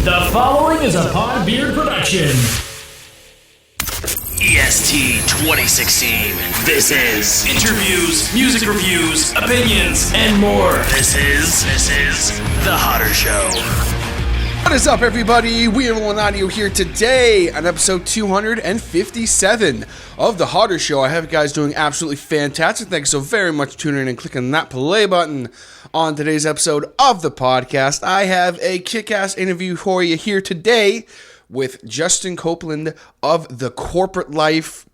The following is a Podbeard production. EST 2016. This is interviews, music reviews, opinions, and more. This is The Hodder Show. What is up, everybody? We are Rolling Audio here today on episode 257 of The Hodder Show. I have you guys doing absolutely fantastic. Thanks so very much for tuning in and clicking that play button on today's episode of the podcast. I have a kick-ass interview for you here today with Justin Coupland of The Corporate Life.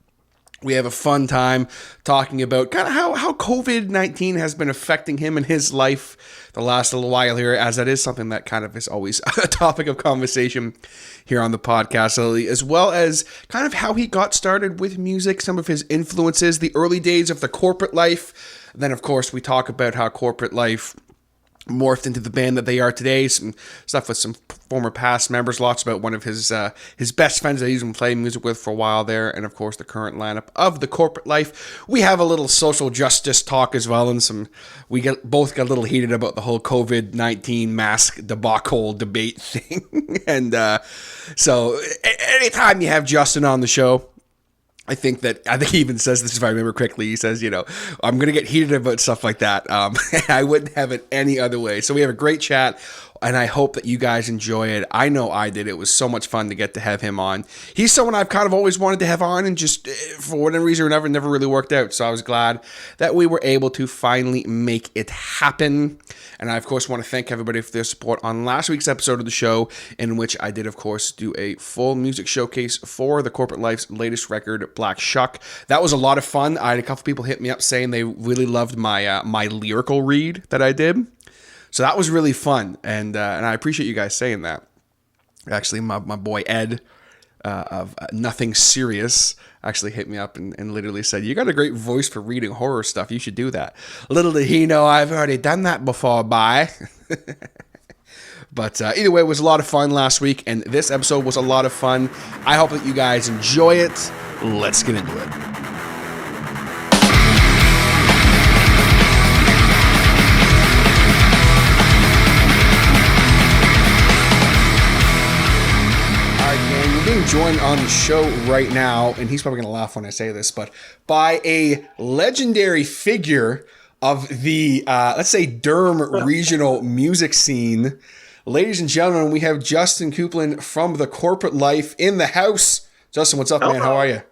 We have a fun time talking about kind of how COVID-19 has been affecting him and his life the last little while here, as that is something that kind of is always a topic of conversation here on the podcast, as well as kind of how he got started with music, some of his influences, the early days of The Corporate Life. Then, of course, we talk about how Corporate Life morphed into the band that they are today, some stuff with some former past members, lots about one of his best friends that he's been playing music with for a while there, and of course the current lineup of The Corporate Life. We have a little social justice talk as well, and both got a little heated about the whole COVID-19 mask debacle debate thing. And so anytime you have Justin on the show, I think he even says this, if I remember correctly, he says, I'm going to get heated about stuff like that. I wouldn't have it any other way. So we have a great chat, and I hope that you guys enjoy it. I know I did. It was so much fun to get to have him on. He's someone I've kind of always wanted to have on, and just for whatever reason, never really worked out. So I was glad that we were able to finally make it happen. And I, of course, want to thank everybody for their support on last week's episode of the show, in which I did, of course, do a full music showcase for The Corporate Life's latest record, Black Shuck. That was a lot of fun. I had a couple people hit me up saying they really loved my my lyrical read that I did. So that was really fun, and I appreciate you guys saying that. Actually, my boy Ed of Nothing Serious actually hit me up and literally said, "You got a great voice for reading horror stuff. You should do that." Little did he know I've already done that before, bye. But either way, it was a lot of fun last week, and this episode was a lot of fun. I hope that you guys enjoy it. Let's get into it. Being joined on the show right now, and he's probably going to laugh when I say this, but by a legendary figure of the, let's say, Durham regional music scene. Ladies and gentlemen, we have Justin Coupland from The Corporate Life in the house. Justin, what's up, man? How are you?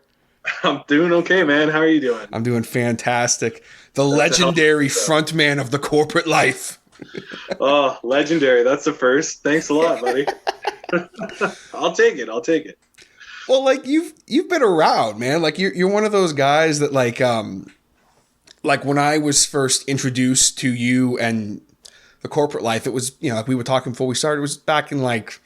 I'm doing okay, man. How are you doing? I'm doing fantastic. The legendary frontman of The Corporate Life. Oh, legendary. That's the first. Thanks a lot, buddy. I'll take it. Well, like you've been around, man. Like you're one of those guys that like when I was first introduced to you and The Corporate Life, it was, like we were talking before we started, it was back in like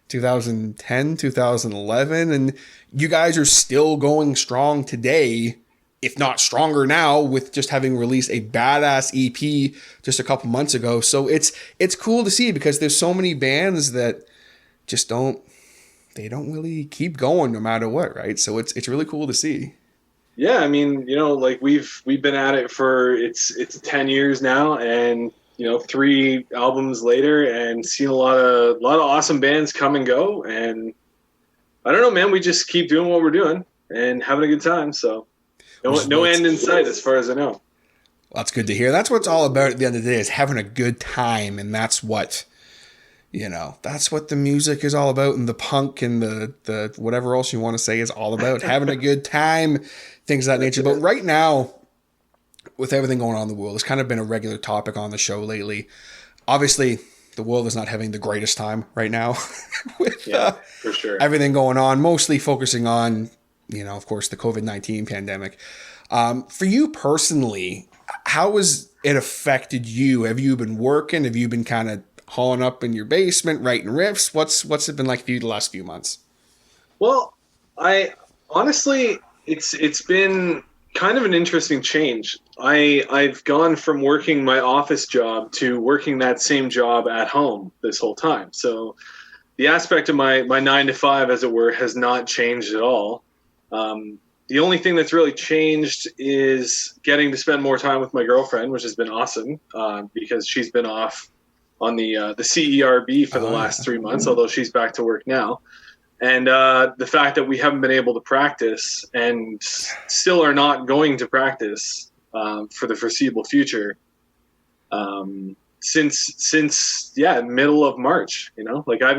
2010, 2011, and you guys are still going strong today, if not stronger now, with just having released a badass EP just a couple months ago. So it's cool to see, because there's so many bands that just don't really keep going no matter what, right? So it's really cool to see. Yeah, I mean, like we've been at it for it's 10 years now, and 3 albums later, and seen a lot of awesome bands come and go, and I don't know, man, we just keep doing what we're doing and having a good time. So no end in sight as far as I know. Well, that's good to hear. That's what it's all about at the end of the day, is having a good time, and that's what that's what the music is all about, and the punk and the whatever else you want to say is all about, having a good time, things of that nature. But right now, with everything going on in the world, it's kind of been a regular topic on the show lately. Obviously, the world is not having the greatest time right now with for sure. Everything going on, mostly focusing on, of course, the COVID-19 pandemic. For you personally, how has it affected you? Have you been working? Have you been kind of hauling up in your basement, writing riffs? What's it been like for you the last few months? Well, I honestly, it's been kind of an interesting change. I've gone from working my office job to working that same job at home this whole time. So the aspect of my 9 to 5, as it were, has not changed at all. The only thing that's really changed is getting to spend more time with my girlfriend, which has been awesome, because she's been off the CERB for the last 3 months, although she's back to work now. And the fact that we haven't been able to practice and still are not going to practice for the foreseeable future since middle of March. Like I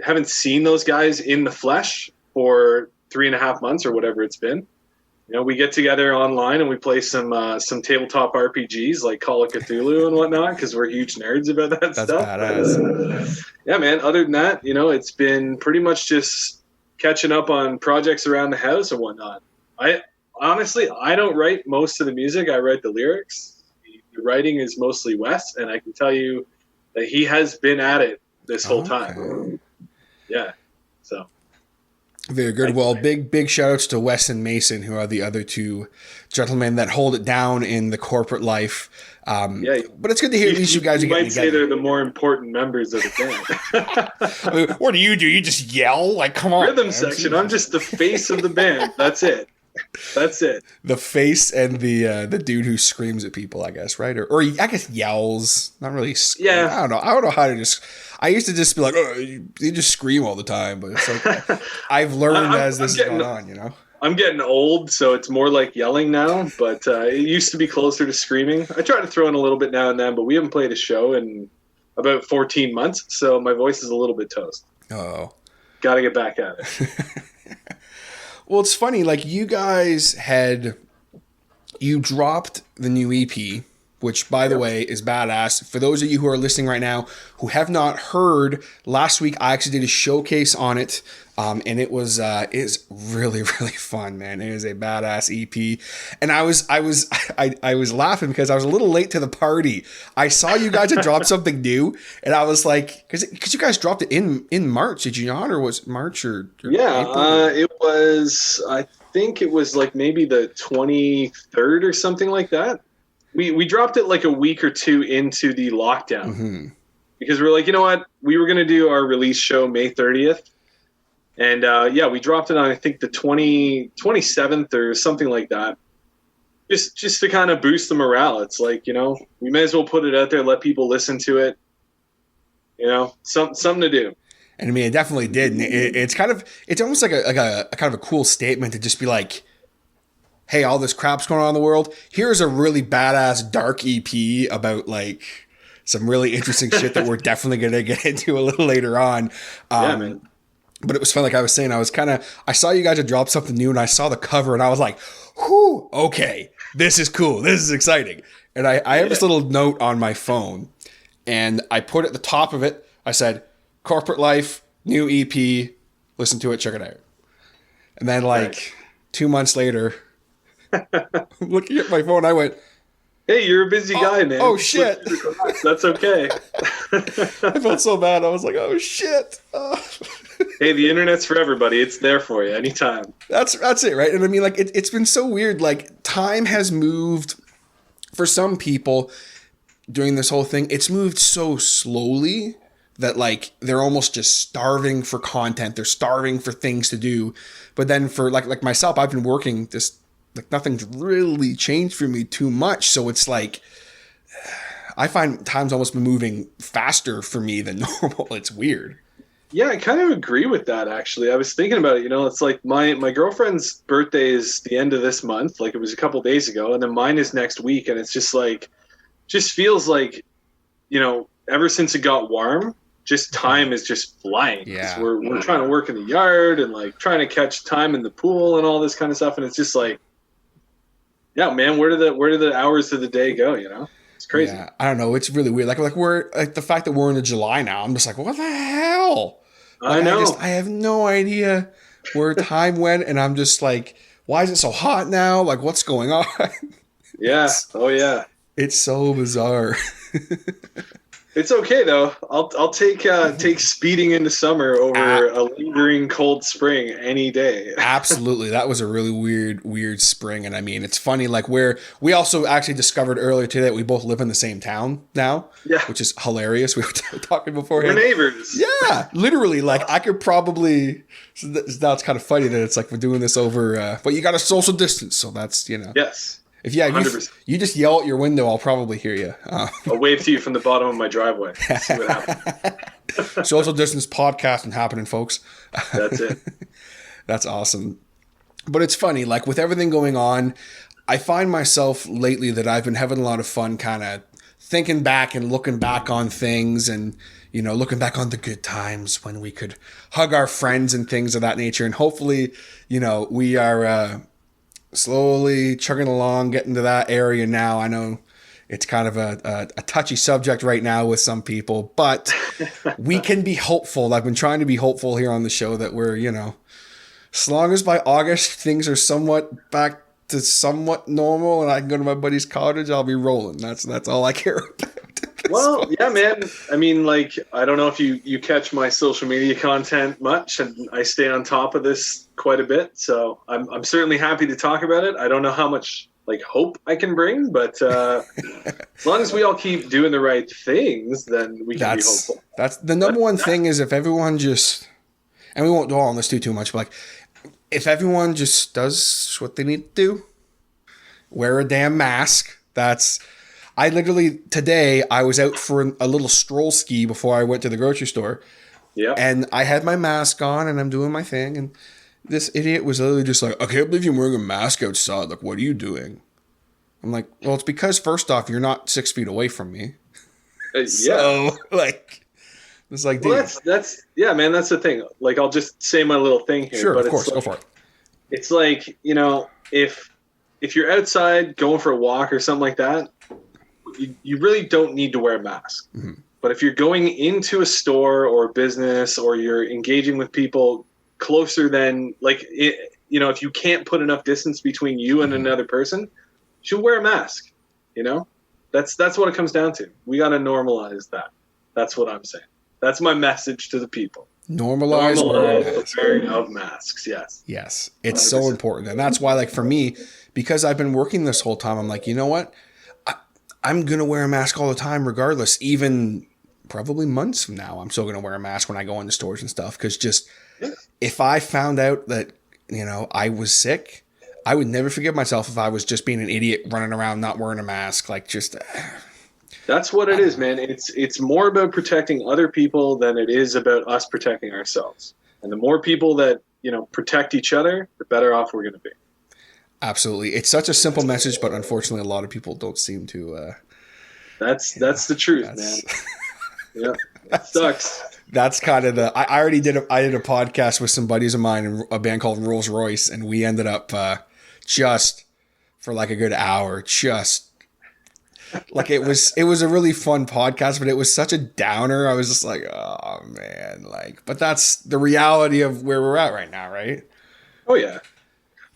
haven't seen those guys in the flesh for 3.5 months or whatever it's been. We get together online and we play some tabletop RPGs like Call of Cthulhu and whatnot because we're huge nerds about that That's stuff. badass. Yeah, man. Other than that, it's been pretty much just catching up on projects around the house and whatnot. I don't write most of the music. I write the lyrics. The writing is mostly Wes, and I can tell you that he has been at it this whole time. Yeah. So. Very good. Well, big shout outs to Wes and Mason, who are the other two gentlemen that hold it down in the corporate life. But it's good to hear at least you guys are getting together. You might say they're the more important members of the band. I mean, what do? You just yell? Like, come on. Rhythm section. I'm just the face of the band. That's it. The face and the dude who screams at people, I guess, right? Or I guess yells. Not really. Yeah. I don't know how to just. I used to just be like, oh, you just scream all the time, but it's like I've learned as this is going on. I'm getting old, so it's more like yelling now. But it used to be closer to screaming. I try to throw in a little bit now and then, but we haven't played a show in about 14 months, so my voice is a little bit toast. Oh. Got to get back at it. Well, it's funny. Like you guys you dropped the new EP, which, by the way, is badass. For those of you who are listening right now who have not heard, last week I actually did a showcase on it, and it is really, really fun, man. It is a badass EP, and I was laughing because I was a little late to the party. I saw you guys had dropped something new, and I was like, because you guys dropped it in March, did you not, or was it March or April? It was. I think it was like maybe the 23rd or something like that. We dropped it like a week or two into the lockdown because we're like, you know what? We were going to do our release show May 30th. And we dropped it on, I think, the 27th or something like that. Just to kind of boost the morale. It's like, we may as well put it out there, let people listen to it. Something to do. And I mean, it definitely did. And it's almost like a kind of a cool statement to just be like, hey, all this crap's going on in the world. Here's a really badass dark EP about like some really interesting shit that we're definitely going to get into a little later on. Man. But it was fun. Like I was saying, I saw you guys had dropped something new and I saw the cover and I was like, whew, okay, this is cool. This is exciting. And I have this little note on my phone and I put at the top of it, I said, Corporate Life, new EP, listen to it, check it out. And then 2 months later, looking at my phone, I went, hey, you're a busy guy, man. Oh, shit. That's okay. I felt so bad. I was like, oh, shit. Hey, the internet's for everybody. It's there for you anytime. That's it, right? And I mean, like, it's been so weird. Like, time has moved for some people during this whole thing. It's moved so slowly that, like, they're almost just starving for content. They're starving for things to do. But then for, like myself, I've been working this... Like nothing's really changed for me too much. So it's like, I find time's almost been moving faster for me than normal. It's weird. Yeah, I kind of agree with that, actually. I was thinking about it, it's like my girlfriend's birthday is the end of this month. Like it was a couple days ago. And then mine is next week. And it's just like, just feels like, ever since it got warm, just time is just flying. Yeah. We're trying to work in the yard and like trying to catch time in the pool and all this kind of stuff. And it's just like, yeah, man, where do the hours of the day go? It's crazy. Yeah, I don't know. It's really weird. Like we're like the fact that we're into July now. I'm just like, what the hell? Like, I know. I have no idea where time went, and I'm just like, why is it so hot now? Like, what's going on? Yeah. Oh yeah. It's so bizarre. It's okay though. I'll take speeding into summer over a lingering cold spring any day. Absolutely. That was a really weird spring. And I mean, it's funny, like we also actually discovered earlier today that we both live in the same town now, which is hilarious. We were talking beforehand. We're neighbors. Yeah, literally. Like I could probably, now it's kind of funny that it's like we're doing this over, but you got a social distance. So that's, Yes. If you just yell at your window, I'll probably hear you. I'll wave to you from the bottom of my driveway. See what happens. Social distance podcasting happening, folks. That's it. That's awesome. But it's funny, like with everything going on, I find myself lately that I've been having a lot of fun kind of thinking back and looking back on things and, you know, looking back on the good times when we could hug our friends and things of that nature. And hopefully, you know, we are slowly chugging along, getting to that area now. I know it's kind of a touchy subject right now with some people, but we can be hopeful. I've been trying to be hopeful here on the show that we're, you know, as long as by August things are somewhat back to somewhat normal and I can go to my buddy's cottage, I'll be rolling. That's all I care about. Well, yeah, man. I mean, like, I don't know if you catch my social media content much, and I stay on top of this quite a bit. So I'm certainly happy to talk about it. I don't know how much like hope I can bring, but as long as we all keep doing the right things, then we can be hopeful. That's the number one thing is if everyone just, and we won't dwell on this too much, but like if everyone just does what they need to do, wear a damn mask. I literally, today, I was out for a little stroll ski before I went to the grocery store. Yeah. And I had my mask on and I'm doing my thing. And this idiot was literally just like, I can't believe you're wearing a mask outside. Like, what are you doing? I'm like, well, it's because first off, you're not 6 feet away from me. Yeah. So, like, it's like, dude. Well, that's yeah, man. That's the thing. Like, I'll just say my little thing here. Sure, but of course, like, go for it. It's like, you know, if you're outside going for a walk or something like that, you really don't need to wear a mask. Mm-hmm. But if you're going into a store or a business or you're engaging with people closer than like it, you know, if you can't put enough distance between you and another person, you should wear a mask. You know, that's what it comes down to. We got to normalize that. That's what I'm saying. That's my message to the people. Normalize the wearing of masks. Yes. It's 100%. So important. And that's why, like, for me, because I've been working this whole time, I'm like, you know what? I'm going to wear a mask all the time, regardless. Even probably months from now, I'm still going to wear a mask when I go into stores and stuff. Because just if I found out that, you know, I was sick, I would never forgive myself if I was just being an idiot running around not wearing a mask. Like, just... That's what it is, man. It's more about protecting other people than it is about us protecting ourselves. And the more people that, you know, protect each other, the better off we're going to be. Absolutely. It's such a simple message, but unfortunately a lot of people don't seem to That's the truth, man. Yeah. It sucks. That's kind of the I did a podcast with some buddies of mine in a band called Rolls Royce, and we ended up just for like a good hour, just like it was a really fun podcast, but it was such a downer. I was just like, oh man, like, but that's the reality of where we're at right now, right? Oh yeah.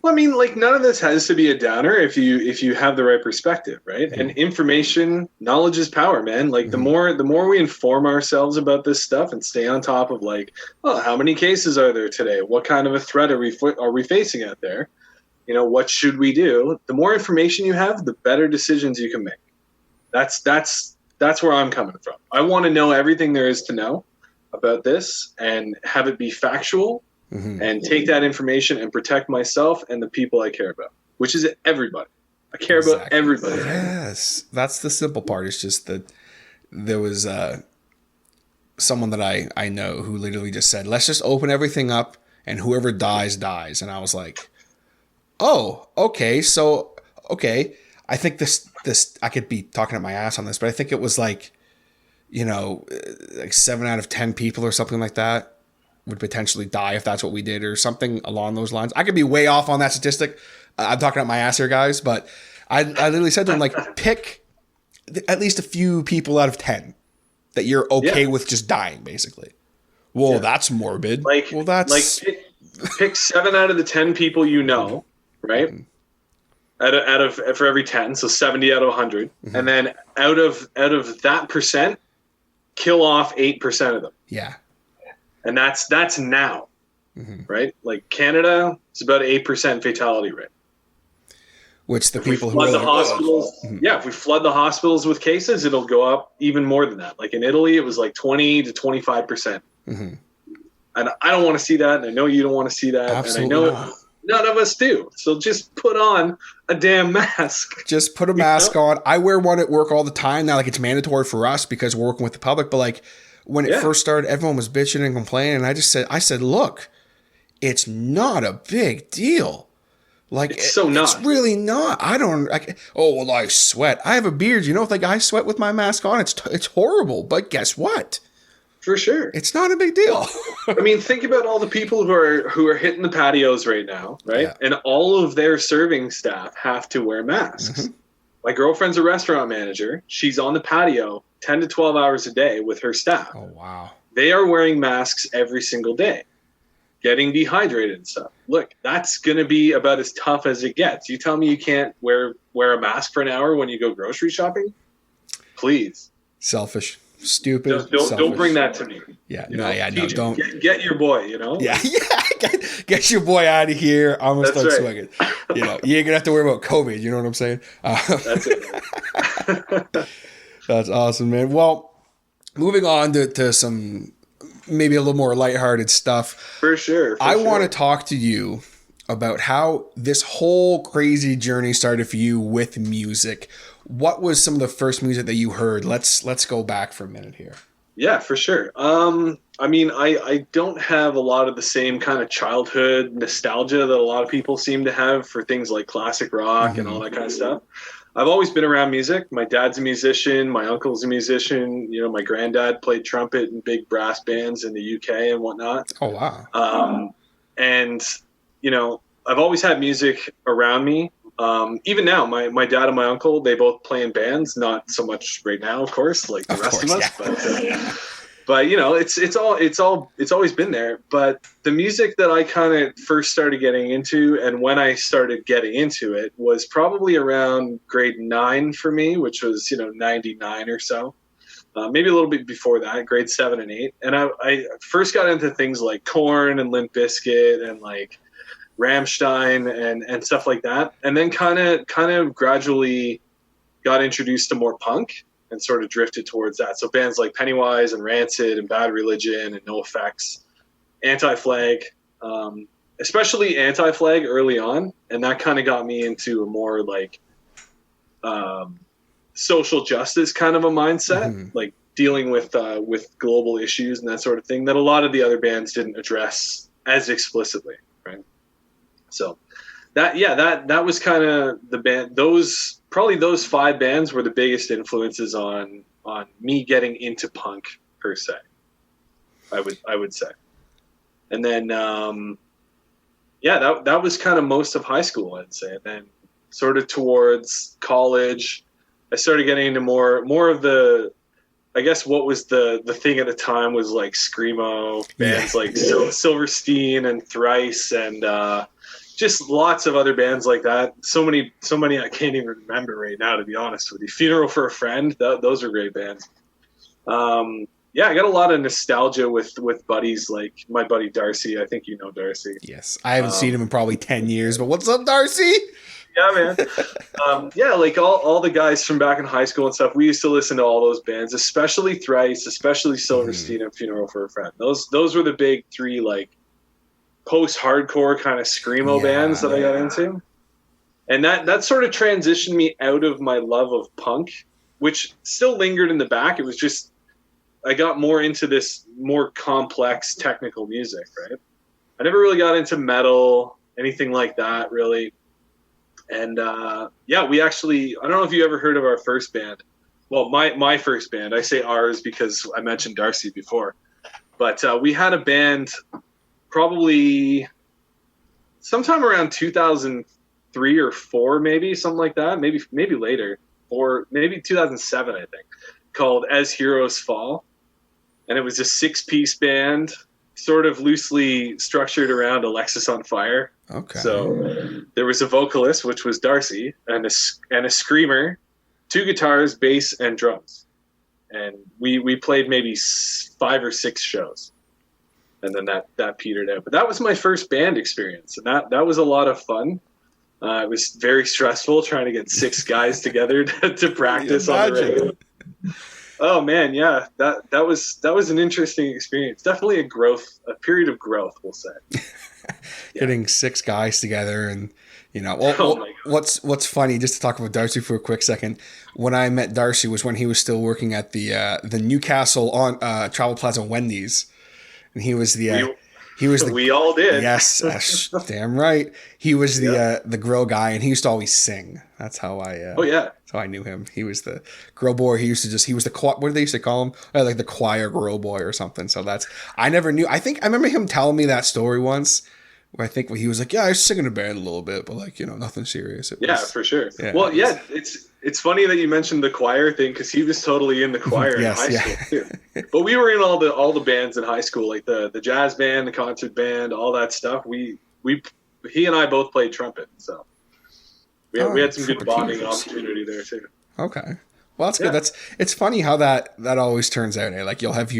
Well, I mean, like, none of this has to be a downer if you have the right perspective, right? Mm-hmm. And information, knowledge is power, man. Like, mm-hmm. the more we inform ourselves about this stuff and stay on top of, like, oh, how many cases are there today? What kind of a threat are we facing out there? You know, what should we do? The more information you have, the better decisions you can make. That's where I'm coming from. I want to know everything there is to know about this and have it be factual. Mm-hmm. And take that information and protect myself and the people I care about, which is everybody. I care about everybody. Yes, that's the simple part. It's just that there was someone that I know who literally just said, let's just open everything up and whoever dies, dies. And I was like, oh, okay. So, okay. I think this, I could be talking at my ass on this, but I think it was like, you know, like 7 out of 10 people or something like that would potentially die if that's what we did or something along those lines. I could be way off on that statistic. I'm talking out my ass here, guys, but I literally said to him, like, pick at least a few people out of 10 that you're okay with just dying, basically. Well, that's morbid. Like, well, that's like pick 7 out of the 10 people you know, right? Mm-hmm. Out of for every 10, so 70 out of 100, mm-hmm. and then out of that percent, kill off 8% of them. Yeah. And that's now, mm-hmm. right? Like Canada, it's about 8% fatality rate. Which the if people we flood who the hospitals, mm-hmm. if we flood the hospitals with cases, it'll go up even more than that. Like in Italy, it was like 20 to 25%. Mm-hmm. And I don't want to see that, and I know you don't want to see that. Absolutely And I know not. None of us do. So just put on a damn mask. Just put a mask on. I wear one at work all the time now. Like, it's mandatory for us because we're working with the public. But like when it first started, everyone was bitching and complaining. And I said, look, it's not a big deal. Like, it's really not. I sweat. I have a beard. You know, if I sweat with my mask on, it's horrible. But guess what? For sure. It's not a big deal. I mean, think about all the people who are hitting the patios right now, right? Yeah. And all of their serving staff have to wear masks. Mm-hmm. My girlfriend's a restaurant manager. She's on the patio 10 to 12 hours a day with her staff. Oh, wow. They are wearing masks every single day, getting dehydrated and stuff. Look, that's going to be about as tough as it gets. You tell me you can't wear a mask for an hour when you go grocery shopping? Please. Selfish. Stupid. Don't bring that to me. Yeah, don't. Get your boy, you know? Yeah. Get your boy out of here. I'm going to start swinging. You know, you ain't going to have to worry about COVID. You know what I'm saying? That's it. That's awesome, man. Well, moving on to some maybe a little more lighthearted stuff. For sure. I want to talk to you about how this whole crazy journey started for you with music. What was some of the first music that you heard? Let's go back for a minute here. Yeah, for sure. I mean, I don't have a lot of the same kind of childhood nostalgia that a lot of people seem to have for things like classic rock and all that kind of stuff. I've always been around music. My dad's a musician. My uncle's a musician. You know, my granddad played trumpet in big brass bands in the UK and whatnot. Oh, wow. And, you know, I've always had music around me. Even now, my dad and my uncle, they both play in bands, not so much right now, of course, like the rest of us, yeah. But you know, it's always been there. But the music that I kind of first started getting into, and when I started getting into it, was probably around grade 9 for me, which was, you know, 99 or so. Maybe a little bit before that, grade 7 and 8. And I first got into things like Korn and Limp Bizkit and like Rammstein and stuff like that, and then kind of gradually got introduced to more punk and sort of drifted towards that. So bands like Pennywise and Rancid and Bad Religion and NoFX, Anti-Flag, especially Anti-Flag early on, and that kind of got me into a more like social justice kind of a mindset, like dealing with global issues and that sort of thing that a lot of the other bands didn't address as explicitly. So that was kind of the band. Those 5 bands were the biggest influences on me getting into punk per se. I would say. And then that was kind of most of high school, I'd say. And then sort of towards college, I started getting into more of the, I guess what was the thing at the time was like screamo bands like Silverstein and Thrice and just lots of other bands like that. So many I can't even remember right now, to be honest with you. Funeral for a Friend, those are great bands. I got a lot of nostalgia with buddies like my buddy Darcy. I think you know Darcy. Yes, I haven't seen him in probably 10 years, but what's up, Darcy? Yeah, man. Like all the guys from back in high school and stuff, we used to listen to all those bands, especially Thrice, especially Silverstein and Funeral for a Friend. Those were the big 3 like post-hardcore kind of screamo bands that I got into. And that sort of transitioned me out of my love of punk, which still lingered in the back. It was just, I got more into this more complex technical music, right? I never really got into metal, anything like that, really. And we actually, I don't know if you ever heard of our first band. Well, my first band, I say ours because I mentioned Darcy before. But we had a band probably sometime around 2003 or 4, maybe something like that. Maybe later, or maybe 2007, I think, called As Heroes Fall, and it was a 6-piece band, sort of loosely structured around Alexis on Fire. Okay. So there was a vocalist, which was Darcy, and a screamer, 2 guitars, bass, and drums, and we played maybe 5 or 6 shows. And then that petered out. But that was my first band experience. And that was a lot of fun. It was very stressful trying to get 6 guys together to practice on the Oh man, yeah, that was an interesting experience. Definitely a period of growth, we'll say. Getting 6 guys together, and Oh my God. what's funny, just to talk about Darcy for a quick second. When I met Darcy was when he was still working at the Newcastle on Travel Plaza Wendy's, and he was the We all did. yes, damn right. He was the grill guy, and he used to always sing. That's how I Oh yeah. that's how I knew him. He was the grill boy. He was the what did they used to call him? Like the choir grill boy or something. So I never knew. I think I remember him telling me that story once. Where I think he was like, yeah, I was singing a band a little bit, but like, nothing serious. Yeah, for sure. Yeah, well, yeah, it's funny that you mentioned the choir thing because he was totally in the choir in high school too. But we were in all the bands in high school, like the jazz band, the concert band, all that stuff. He and I both played trumpet, so we had some good bonding opportunity there too. Okay, well that's good. It's funny how that always turns out. Eh? Like you'll have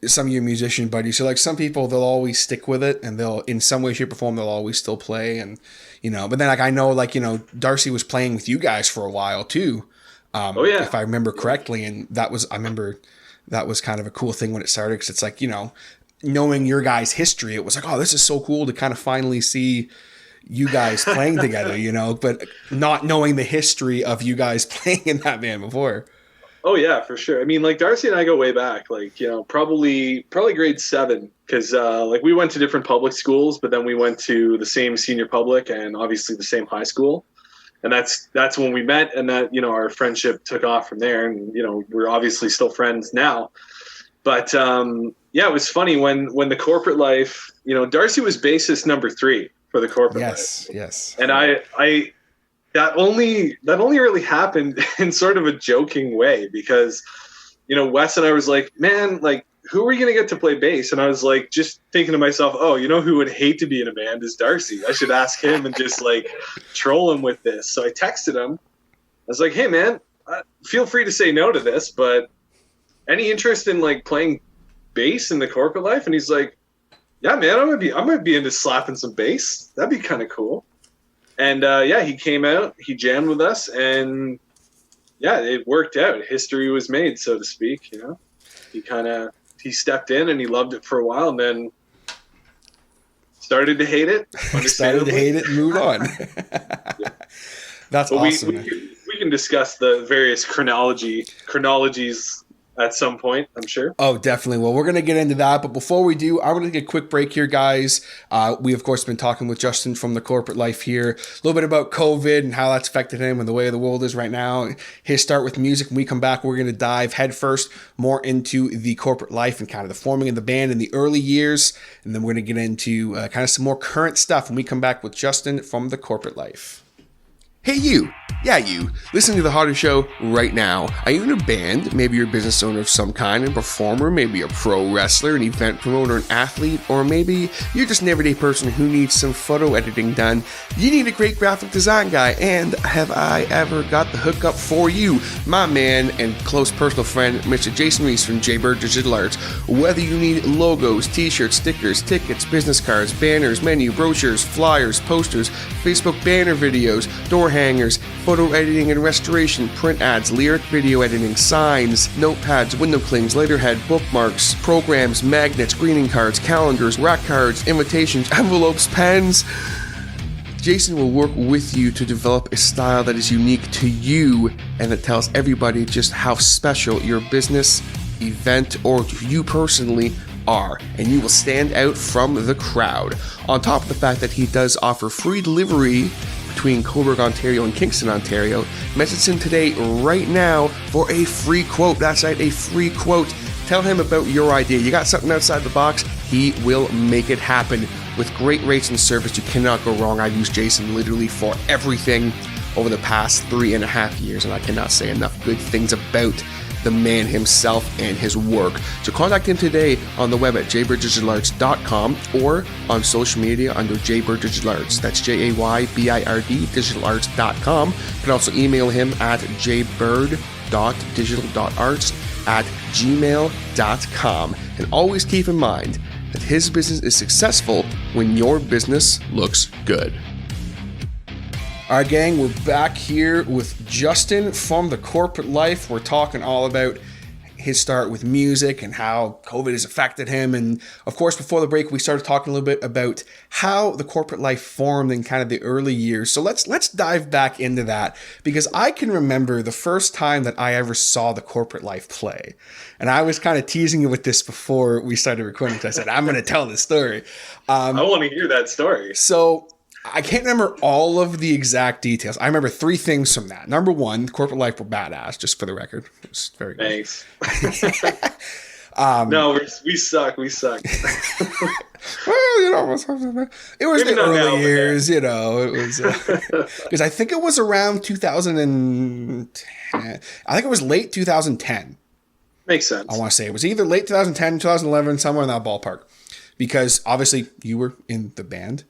some of your musician buddies. So like some people, they'll always stick with it, and they'll in some way, shape, or form, they'll always still play. And but then like I know like Darcy was playing with you guys for a while too. Oh yeah, if I remember correctly, and I remember that was kind of a cool thing when it started because it's like knowing your guys' history, it was like, oh, this is so cool to kind of finally see you guys playing together, but not knowing the history of you guys playing in that band before. Oh yeah, for sure. I mean, like Darcy and I go way back, like probably grade 7, because like we went to different public schools, but then we went to the same senior public and obviously the same high school, and that's when we met, and that our friendship took off from there, and we're obviously still friends now. But yeah, it was funny when the corporate life, Darcy was bassist number 3 for the corporate life. Yes, and I. That only really happened in sort of a joking way because, Wes and I was like, man, like, who are we going to get to play bass? And I was like, just thinking to myself, oh, who would hate to be in a band is Darcy. I should ask him and just like troll him with this. So I texted him. I was like, hey, man, feel free to say no to this, but any interest in like playing bass in the corporate life? And he's like, yeah, man, I might be into slapping some bass. That'd be kind of cool. And yeah, he came out, he jammed with us, and yeah, it worked out. History was made, so to speak. He stepped in and he loved it for a while, and then started to hate it. Started to hate it and moved on. Yeah. That's awesome. We can discuss the various chronologies at some point, I'm sure. Oh, definitely. Well, we're going to get into that. But before we do, I'm going to take a quick break here, guys. We, of course, been talking with Justin from the corporate life here. A little bit about COVID and how that's affected him and the way the world is right now. His start with music. When we come back, we're going to dive headfirst more into the corporate life and kind of the forming of the band in the early years. And then we're going to get into kind of some more current stuff when we come back with Justin from the corporate life. Hey you, yeah you, listening to The Hodder Show right now. Are you in a band? Maybe you're a business owner of some kind, a performer, maybe a pro wrestler, an event promoter, an athlete, or maybe you're just an everyday person who needs some photo editing done. You need a great graphic design guy, and have I ever got the hookup for you? My man and close personal friend, Mr. Jason Reese from J Bird Digital Arts. Whether you need logos, t-shirts, stickers, tickets, business cards, banners, menu, brochures, flyers, posters, Facebook banner videos, door hangers, photo editing and restoration, print ads, lyric video editing, signs, notepads, window clings, letterhead, bookmarks, programs, magnets, greeting cards, calendars, rack cards, invitations, envelopes, pens. Jason will work with you to develop a style that is unique to you and that tells everybody just how special your business, event, or you personally are, and you will stand out from the crowd. On top of the fact that he does offer free delivery between Coburg, Ontario and Kingston, Ontario, message him today right now for a free quote. That's right, a free quote. Tell him about your idea. You got something outside the box, he will make it happen. With great rates and service, you cannot go wrong. I've used Jason literally for everything over the past 3.5 years, and I cannot say enough good things about the man himself and his work. So contact him today on the web at jaybirddigitalarts.com or on social media under jaybirddigitalarts. That's JAYBIRD digitalarts.com. You can also email him at jaybird.digital.arts@gmail.com. And always keep in mind that his business is successful when your business looks good. All right, gang, we're back here with Justin from the corporate life. We're talking all about his start with music and how COVID has affected him. And of course, before the break, we started talking a little bit about how the corporate life formed in kind of the early years. So let's dive back into that, because I can remember the first time that I ever saw the corporate life play. And I was kind of teasing you with this before we started recording. I said, I'm going to tell this story. I want to hear that story. So I can't remember all of the exact details. I remember three things from that. Number one, corporate life were badass, just for the record. It was very good. Thanks. No, we suck. We suck. Well, you know, it was Maybe the not early now, years, you know. It was because I think it was around 2010. I think it was late 2010. Makes sense. I want to say it was either late 2010, 2011, somewhere in that ballpark. Because obviously you were in the band.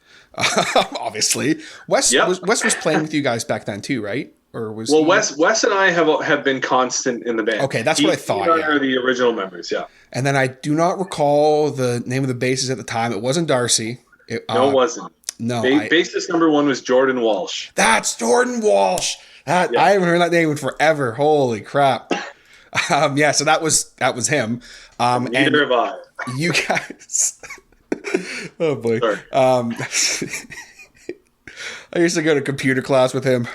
Obviously, Wes was playing with you guys back then too, right? Or was Wes and I have been constant in the band. Okay, that's what I thought. He and I are the original members, yeah. And then I do not recall the name of the bassist at the time. It wasn't Darcy. It wasn't. No, bassist number one was Jordan Walsh. That's Jordan Walsh. I haven't heard that name in forever. Holy crap! So that was him. Neither have I. You guys. Oh boy. Sorry. I used to go to computer class with him.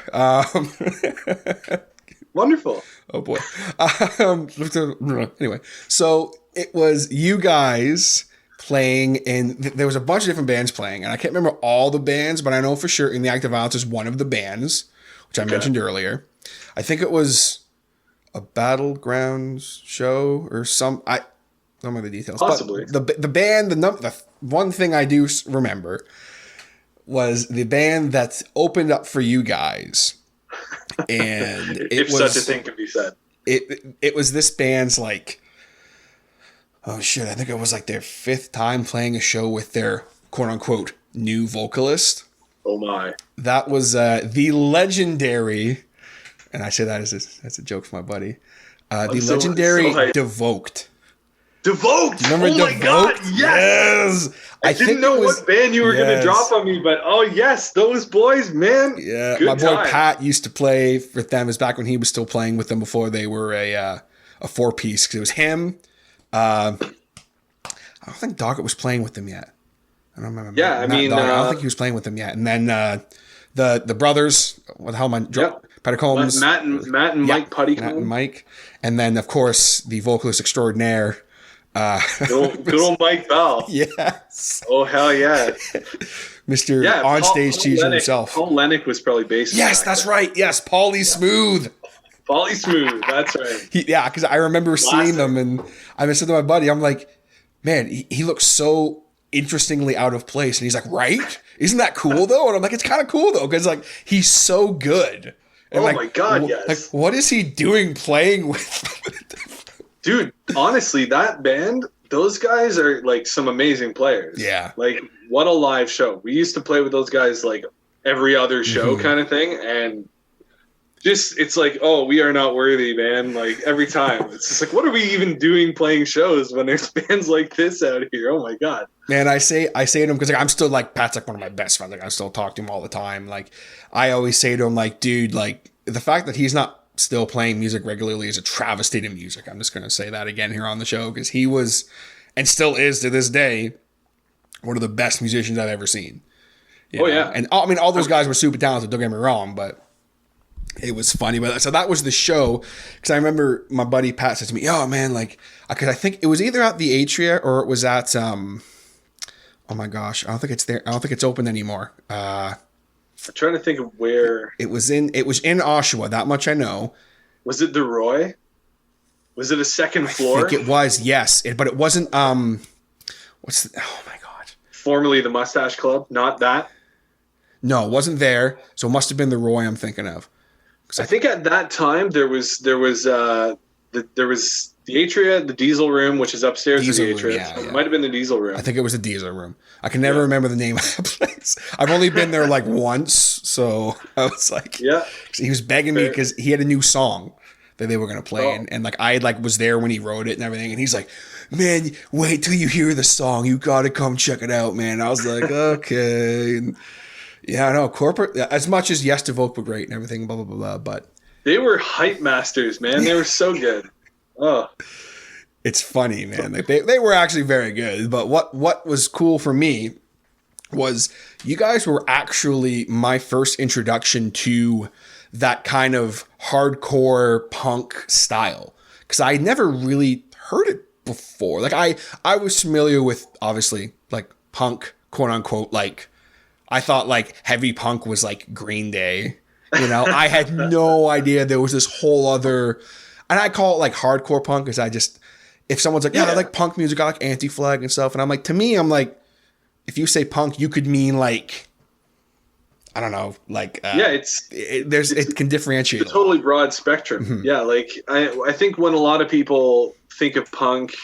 Wonderful. Oh boy. Anyway, so it was you guys playing, and there was a bunch of different bands playing, and I can't remember all the bands, but I know for sure In the Active Violence is one of the bands, which I mentioned earlier. I think it was a Battlegrounds show or some. I don't remember the details. Possibly. But the band, the one thing I do remember was the band that opened up for you guys. And if such a thing can be said. It was this band's like, oh shit, I think it was like their fifth time playing a show with their quote unquote new vocalist. Oh my. That was the legendary, and I say that as a joke for my buddy, the legendary Devoked. Devoked! Do you remember my God, yes! I didn't know what band you were going to drop on me, but oh yes, those boys, man. Yeah, good my boy time. Pat used to play with them. It was back when he was still playing with them before they were a four-piece. Because it was him. I don't think Doggett was playing with them yet. I don't remember. Yeah, I don't think he was playing with them yet. And then the brothers, what the hell am I? Petticombs. Matt and Mike Puttycomb. Matt and Mike. And then, of course, the vocalist extraordinaire. Good old Mike Bell. Yes. Oh, hell yeah. Mr. Onstage teaser himself. Paul Lennick was probably bassist. Yes, that's right. Yes, Paulie Smooth. Paulie Smooth, that's right. Because I remember seeing them, and I said to my buddy, I'm like, man, he looks so interestingly out of place. And he's like, right? Isn't that cool, though? And I'm like, it's kind of cool, though, because like he's so good. And my God, yes. Like, what is he doing playing with? Dude, honestly, that band, those guys are like some amazing players. Yeah. Like, what a live show. We used to play with those guys like every other show kind of thing. And just, it's like, oh, we are not worthy, man. Like, every time. It's just like, what are we even doing playing shows when there's bands like this out here? Oh, my God. Man, I say to him, because like, I'm still like, Pat's like one of my best friends. Like, I still talk to him all the time. Like, I always say to him, like, dude, like, the fact that he's not still playing music regularly is a travesty to music. I'm just going to say that again here on the show, because he was, and still is to this day, one of the best musicians I've ever seen. You know? Yeah. And I mean, all those guys were super talented, don't get me wrong, but it was funny. But so that was the show, because I remember my buddy Pat said to me, oh man, like, because I think it was either at the Atria or it was at, oh my gosh, I don't think it's there. I don't think it's open anymore. I'm trying to think of where it was in Oshawa. That much I know. Was it the Roy? Was it a second floor? I think it was, yes. But it wasn't. Oh my god! Formerly the Mustache Club, not that. No, it wasn't there. So it must have been the Roy I'm thinking of. I think at that time there was the Atria, the Diesel Room, which is upstairs to the Atria. Yeah, It might have been the Diesel Room. I think it was the Diesel Room. I can never remember the name of that place. I've only been there like once, so I was like, yeah. He was begging me because he had a new song that they were going to play, and like I like was there when he wrote it and everything, and he's like, man, wait till you hear the song. You got to come check it out, man. I was like, okay. And yeah, I know, corporate, as much as Yes to Vote were great and everything, blah, blah, blah, blah, but they were hype masters, man. They were so good. Oh, It's funny, man. Like they were actually very good. But what was cool for me was you guys were actually my first introduction to that kind of hardcore punk style. Because I never really heard it before. Like I was familiar with, obviously, like punk, quote unquote, like I thought like heavy punk was like Green Day. You know, I had no idea there was this whole other, and I call it like hardcore punk because if someone's like, yeah, I like punk music, I like Anti-Flag and stuff. And I'm like, to me, I'm like, if you say punk, you could mean like, I don't know, like, it can differentiate. It's a totally broad spectrum. Mm-hmm. Yeah. Like I think when a lot of people think of punk,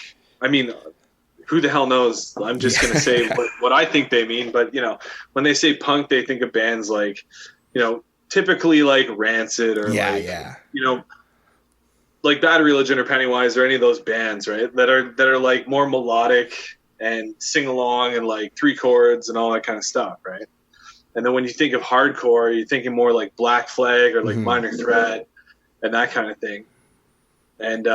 I mean, who the hell knows? I'm just going to say what I think they mean. But, you know, when they say punk, they think of bands like, you know, typically like Rancid or you know, like Bad Religion or Pennywise or any of those bands, right? That are like more melodic and sing along and like three chords and all that kind of stuff, right? And then when you think of hardcore, you're thinking more like Black Flag or like Minor Threat and that kind of thing. And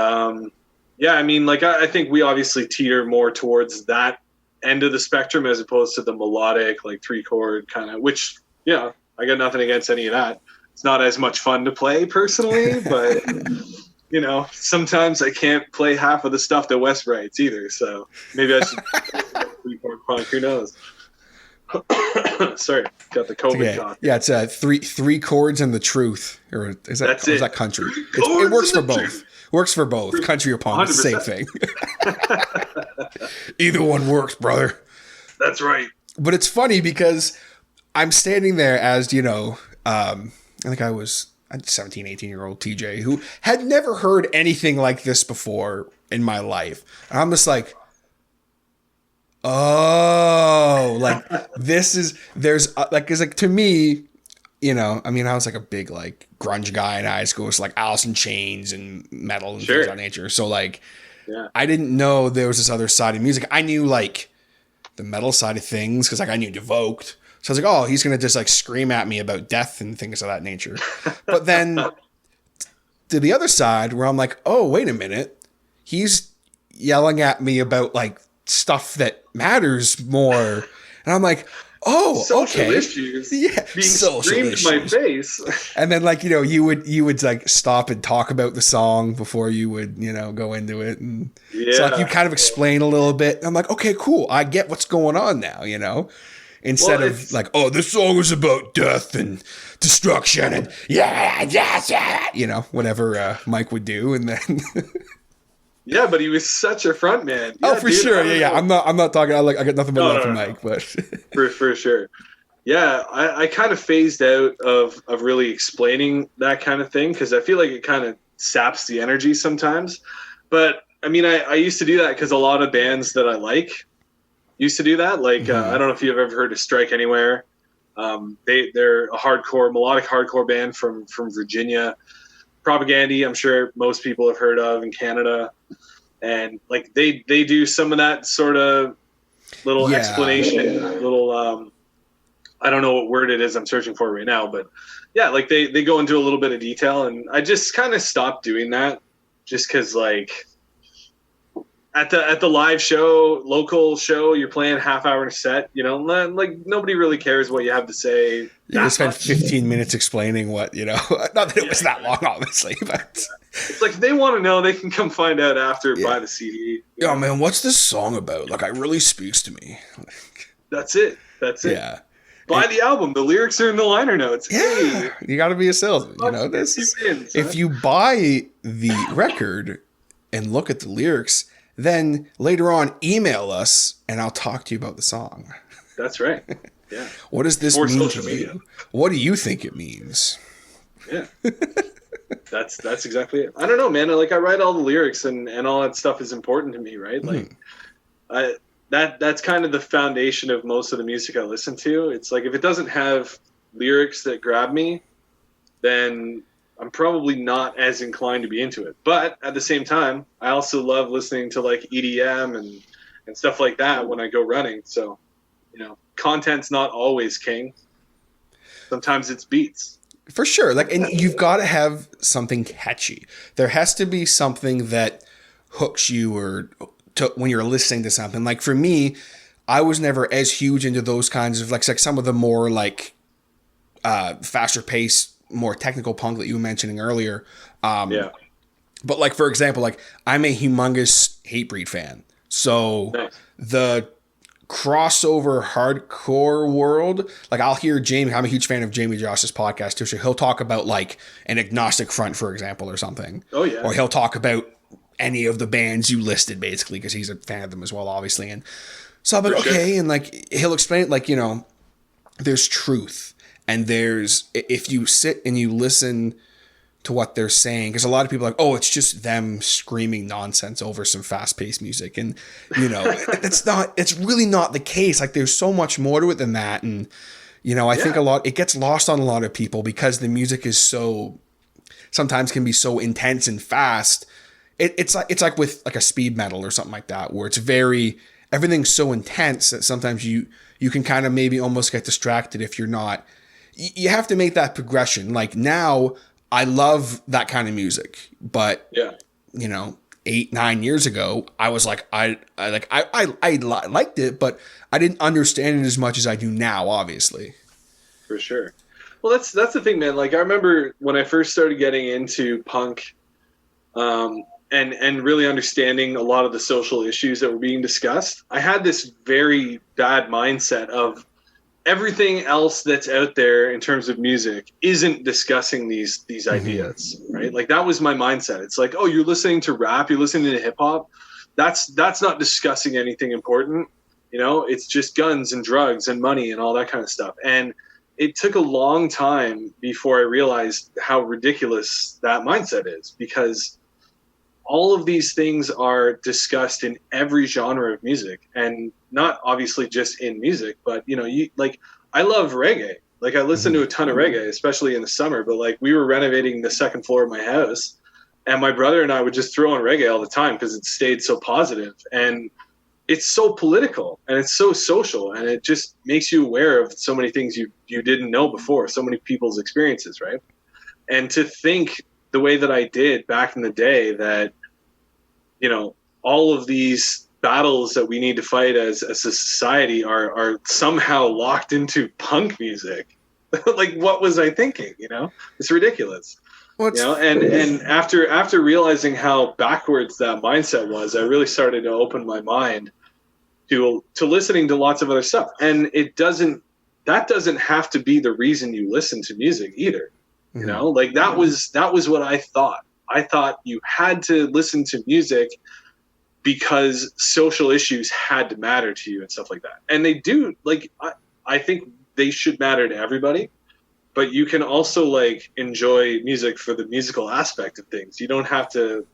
yeah, I mean, like I think we obviously teeter more towards that end of the spectrum as opposed to the melodic, like three chord kind of. Which, yeah, I got nothing against any of that. It's not as much fun to play personally, but. You know, sometimes I can't play half of the stuff that Wes writes either, so maybe I should three-chord punk. Who knows? Sorry, got the COVID talk. Yeah, it's three chords and the truth, or is that country? It works for both. Works for both. Country or punk, it's the same thing. Either one works, brother. That's right. But it's funny because I'm standing there as, you know, I think I was a 17, 18-year-old TJ who had never heard anything like this before in my life. And I'm just like, oh, like there's like, cause like to me, you know, I mean, I was like a big like grunge guy in high school. So like Alice in Chains and metal and things of that nature. So like, I didn't know there was this other side of music. I knew like the metal side of things because like I knew Devoked. So I was like, oh, he's going to just like scream at me about death and things of that nature. But then to the other side where I'm like, oh, wait a minute. He's yelling at me about like stuff that matters more. And I'm like, oh, social okay. Issues. Yeah. Being social screamed issues. in my face. And then like, you know, you would like stop and talk about the song before you would, you know, go into it. And so like you kind of explain a little bit. I'm like, okay, cool. I get what's going on now, you know? Instead of like, oh, this song is about death and destruction and you know, whatever Mike would do, and then yeah, but he was such a front man. Yeah, for sure, yeah. I'm not talking. I got nothing but love for Mike, but for sure. Yeah, I kind of phased out of really explaining that kind of thing because I feel like it kind of saps the energy sometimes. But I mean, I used to do that because a lot of bands that I like used to do that. Like, I don't know if you've ever heard of Strike Anywhere. They're a melodic hardcore band from Virginia. Propagandy, I'm sure most people have heard of in Canada. And like they do some of that sort of little explanation, little I don't know what word it is I'm searching for right now, but yeah, like they go into a little bit of detail, and I just kind of stopped doing that just because like at the live show, local show, you're playing half-hour set, you know, like nobody really cares what you have to say. You spend 15 minutes explaining what, you know, not that it was that long, obviously, but it's like if they want to know, they can come find out after, buy the CD. Oh man, what's this song about? Like, it really speaks to me. That's it. Yeah. Buy the album. The lyrics are in the liner notes. Yeah, hey. You got to be a salesman. You know this. If you buy the record and look at the lyrics, then later on email us and I'll talk to you about the song. That's right. Yeah. What does this mean to you? What do you think it means? Yeah. That's exactly it. I don't know, man. Like I write all the lyrics and all that stuff is important to me, right? Like that's kind of the foundation of most of the music I listen to. It's like if it doesn't have lyrics that grab me, then I'm probably not as inclined to be into it. But at the same time, I also love listening to like EDM and stuff like that when I go running. So, you know, content's not always king. Sometimes it's beats. For sure. Like, and you've got to have something catchy. There has to be something that hooks you or when you're listening to something. Like for me, I was never as huge into those kinds of like some of the more like faster paced, more technical punk that you were mentioning earlier. But like, for example, like I'm a humongous Hatebreed fan. So the crossover hardcore world, like I'll hear Jamie, I'm a huge fan of Jamie Josh's podcast too. So he'll talk about like an Agnostic Front, for example, or something. Oh yeah. Or he'll talk about any of the bands you listed basically, because he's a fan of them as well, obviously. And so I'm like, okay. And like, he'll explain it like, you know, there's truth and there's, if you sit and you listen to what they're saying, because a lot of people are like, oh, it's just them screaming nonsense over some fast-paced music, and you know, it's really not the case. Like there's so much more to it than that, and you know, I think it gets lost on a lot of people because the music is so, sometimes can be so intense and fast. It's like with like a speed metal or something like that, where it's everything's so intense that sometimes you can kind of maybe almost get distracted if you're not. You have to make that progression. Like now, I love that kind of music, but you know, 8-9 years ago, I was like, I liked it, but I didn't understand it as much as I do now, obviously. For sure. Well, that's the thing, man. Like I remember when I first started getting into punk, and really understanding a lot of the social issues that were being discussed, I had this very bad mindset of everything else that's out there in terms of music isn't discussing these ideas, right? Like that was my mindset. It's like, oh, you're listening to rap, you're listening to hip hop. That's not discussing anything important. You know, it's just guns and drugs and money and all that kind of stuff. And it took a long time before I realized how ridiculous that mindset is, because all of these things are discussed in every genre of music, and not obviously just in music, but you know, I love reggae. Like I listen to a ton of reggae, especially in the summer, but like we were renovating the second floor of my house and my brother and I would just throw on reggae all the time because it stayed so positive, and it's so political and it's so social, and it just makes you aware of so many things you didn't know before, so many people's experiences, right? And to think the way that I did back in the day, that, you know, all of these battles that we need to fight as a society are somehow locked into punk music. Like, what was I thinking? You know, it's ridiculous. You know, and after realizing how backwards that mindset was, I really started to open my mind to listening to lots of other stuff. And that doesn't have to be the reason you listen to music either. You know, like that was what I thought. I thought you had to listen to music because social issues had to matter to you and stuff like that. And they do. Like, I think they should matter to everybody, but you can also like enjoy music for the musical aspect of things. You don't have to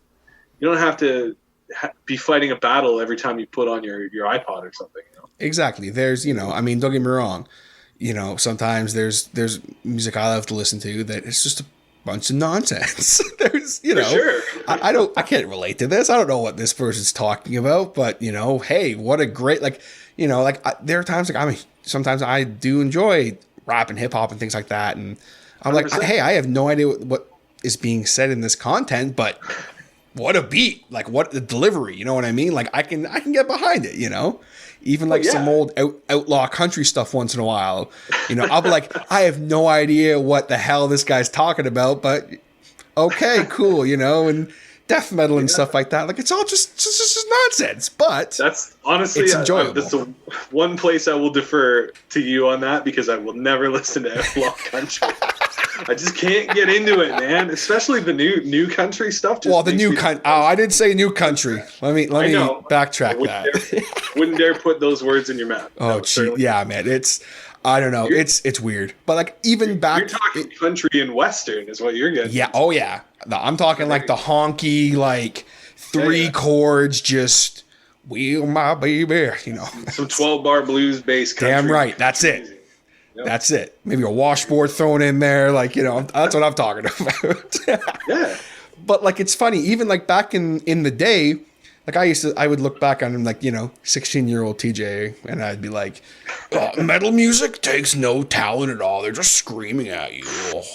be fighting a battle every time you put on your iPod or something. You know? Exactly. There's, you know, I mean, don't get me wrong. You know, sometimes there's music I love to listen to that it's just a bunch of nonsense. There's, you know, sure. I can't relate to this. I don't know what this person's talking about, but you know, hey, what a great, like, you know, like there are times like sometimes I do enjoy rap and hip hop and things like that. And I'm 100%. Like, hey, I have no idea what is being said in this content, but what a beat, like what the delivery, you know what I mean? Like I can get behind it, you know? Even like some old outlaw country stuff once in a while, you know, I'll be like, I have no idea what the hell this guy's talking about, but okay, cool, you know, and death metal and stuff like that. Like it's all just nonsense, but that's honestly, it's enjoyable. That's the one place I will defer to you on that, because I will never listen to outlaw country. I just can't get into it, man. Especially the new country stuff. Well, the new country. Oh, I didn't say new country. Let me backtrack that. Wouldn't dare put those words in your mouth. Oh, yeah, man. I don't know. It's weird. But like even back, you're talking country and western is what you're getting. Yeah. Oh yeah. I'm talking like the honky, like three chords, just wheel my baby. You know, some 12-bar blues bass. Damn right. That's it. Yep. That's it. Maybe a washboard thrown in there. Like, you know, that's what I'm talking about. Yeah. But like, it's funny, even like back in the day, like I would look back on him like, you know, 16-year-old TJ, and I'd be like, oh, metal music takes no talent at all. They're just screaming at you.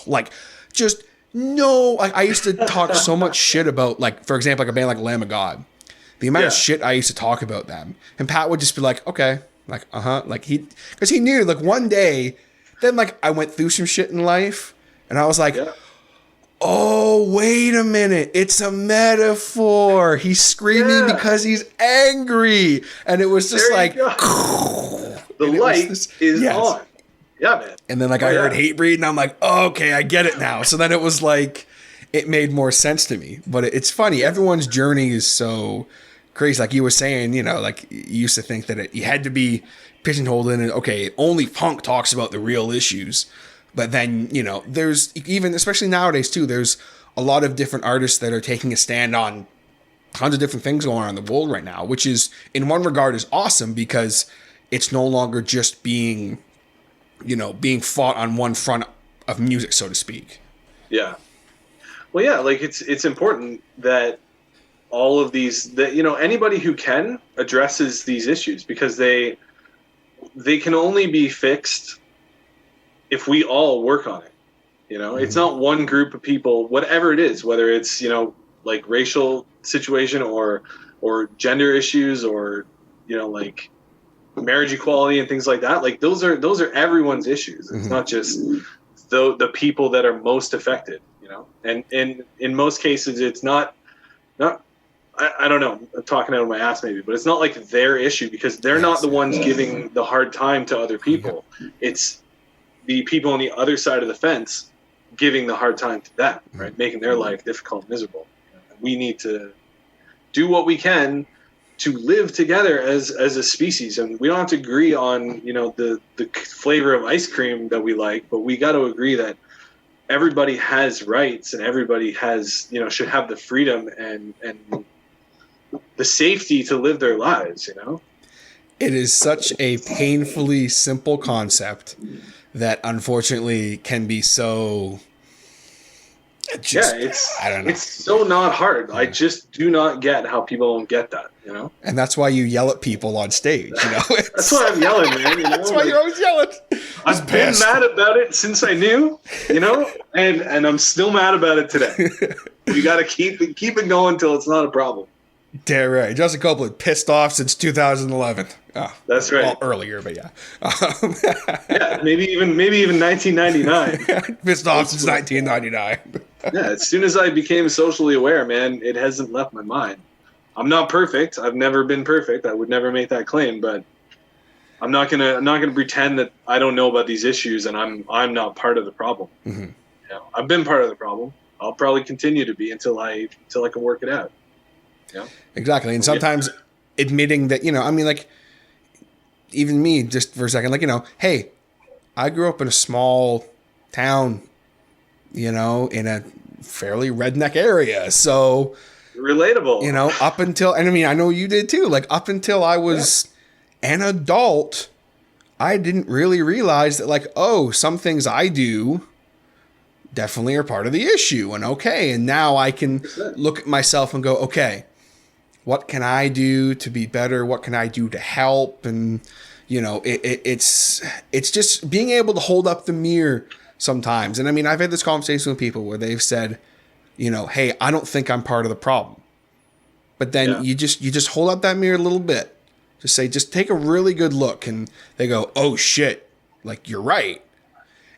Like, just No, I used to talk so much shit about, like, for example, like a band like Lamb of God. The amount of shit I used to talk about them. And Pat would just be like, okay, like, like because he knew, like, one day, then, like, I went through some shit in life, and I was like, oh, wait a minute, it's a metaphor. He's screaming because he's angry. And it was just like, the light is on. Yeah, man. And then, like, I heard Hatebreed, and I'm like, oh, okay, I get it now. So then it was like, it made more sense to me. But it's funny, everyone's journey is so crazy. Like you were saying, you know, like you used to think that you had to be pigeonholed in, and okay, only punk talks about the real issues. But then, you know, there's even, especially nowadays too, there's a lot of different artists that are taking a stand on tons of different things going on in the world right now, which is, in one regard, is awesome because it's no longer just being, you know, being fought on one front of music, so to speak. Yeah. Well, yeah, like it's important that all of these, that, you know, anybody who can addresses these issues, because they can only be fixed if we all work on it. You know, it's not one group of people, whatever it is, whether it's, you know, like racial situation or gender issues, or, you know, like marriage equality and things like that. Like those are everyone's issues. It's not just the people that are most affected, you know, and in most cases, it's not, I don't know, I'm talking out of my ass maybe, but it's not like their issue, because they're not the ones giving the hard time to other people. It's the people on the other side of the fence giving the hard time to them, right? Making their life difficult and miserable. We need to do what we can to live together as a species. And we don't have to agree on, you know, the flavor of ice cream that we like, but we got to agree that everybody has rights, and everybody has, you know, should have the freedom and the safety to live their lives, you know? It is such a painfully simple concept that unfortunately can be so... I don't know. It's so not hard. I just do not get how people don't get that, you know? And that's why you yell at people on stage, you know? That's why I'm yelling, man. You know? That's why you're always yelling. I've been mad about it since I knew, you know? And I'm still mad about it today. We got to keep it going until it's not a problem. Damn right. Justin Coupland pissed off since 2011. Oh, that's right. Well, earlier, but yeah. Yeah, maybe even 1999. Pissed off since 1999. Yeah, as soon as I became socially aware, man, it hasn't left my mind. I'm not perfect. I've never been perfect. I would never make that claim, but I'm not gonna pretend that I don't know about these issues and I'm not part of the problem. Mm-hmm. You know, I've been part of the problem. I'll probably continue to be until I can work it out. Yeah. Exactly. And sometimes admitting that, you know, I mean, like, even me, just for a second, like, you know, hey, I grew up in a small town, you know, in a fairly redneck area. So relatable, you know, up until, and I mean, I know you did too, like up until I was an adult, I didn't really realize that, like, oh, some things I do definitely are part of the issue. And okay. And now I can look at myself and go, okay, what can I do to be better? What can I do to help? And, you know, it's just being able to hold up the mirror sometimes. And I mean, I've had this conversation with people where they've said, you know, hey, I don't think I'm part of the problem. But then you just hold up that mirror a little bit. Just say, just take a really good look. And they go, oh shit, like you're right.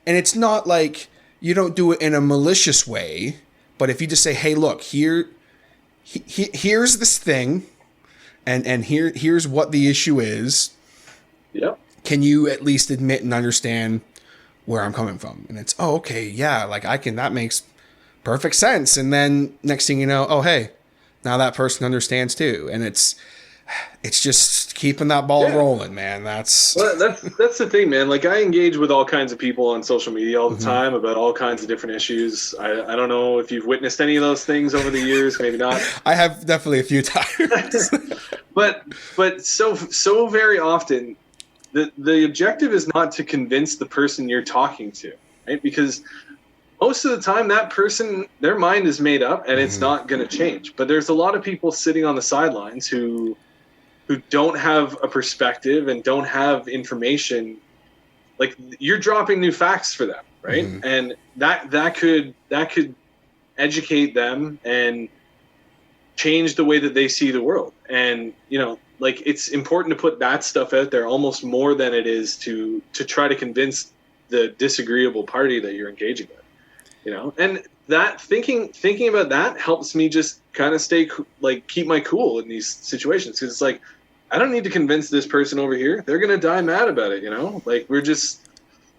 And it's not like you don't do it in a malicious way, but if you just say, hey, look, here's this thing, and here's what the issue is. Yep. Can you at least admit and understand where I'm coming from? And it's, oh, okay, yeah, like that makes perfect sense. And then next thing you know, oh, hey, now that person understands too. And it's just keeping that ball rolling, man. That's the thing, man. Like, I engage with all kinds of people on social media all the time about all kinds of different issues. I don't know if you've witnessed any of those things over the years, maybe not. I have definitely a few times. but so very often the objective is not to convince the person you're talking to, right? Because most of the time that person, their mind is made up and it's not going to change. But there's a lot of people sitting on the sidelines who don't have a perspective and don't have information. Like, you're dropping new facts for them, right? And that could educate them and change the way that they see the world. And, like, it's important to put that stuff out there almost more than it is to try to convince the disagreeable party that you're engaging with, and that thinking about that helps me just kind of keep my cool in these situations. Cause it's like, I don't need to convince this person over here. They're going to die mad about it. Like,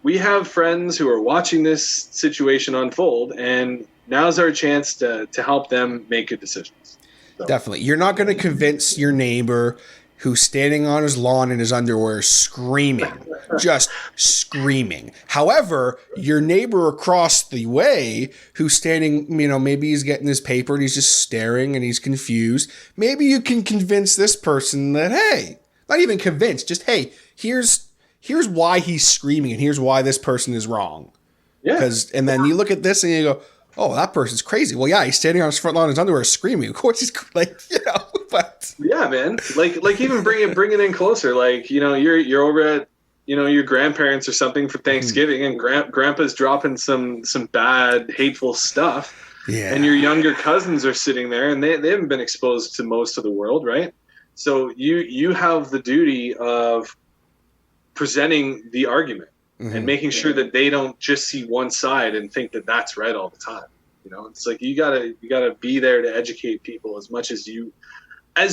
we have friends who are watching this situation unfold, and now's our chance to help them make good decisions. So. Definitely. You're not going to convince your neighbor who's standing on his lawn in his underwear screaming, just screaming. However, your neighbor across the way who's standing, maybe he's getting his paper and he's just staring and he's confused. Maybe you can convince this person that, hey, not even convince, just, hey, here's why he's screaming and here's why this person is wrong. Yeah. And then you look at this and you go, oh, that person's crazy. Well, yeah, he's standing on his front lawn in his underwear screaming. Of course he's but. Yeah, man. Like even bring it in closer. Like, you're over at, your grandparents or something for Thanksgiving, and grandpa's dropping some bad, hateful stuff. Yeah. And your younger cousins are sitting there and they haven't been exposed to most of the world, right? So you have the duty of presenting the argument. Mm-hmm. And making sure that they don't just see one side and think that that's right all the time. It's like you gotta be there to educate people as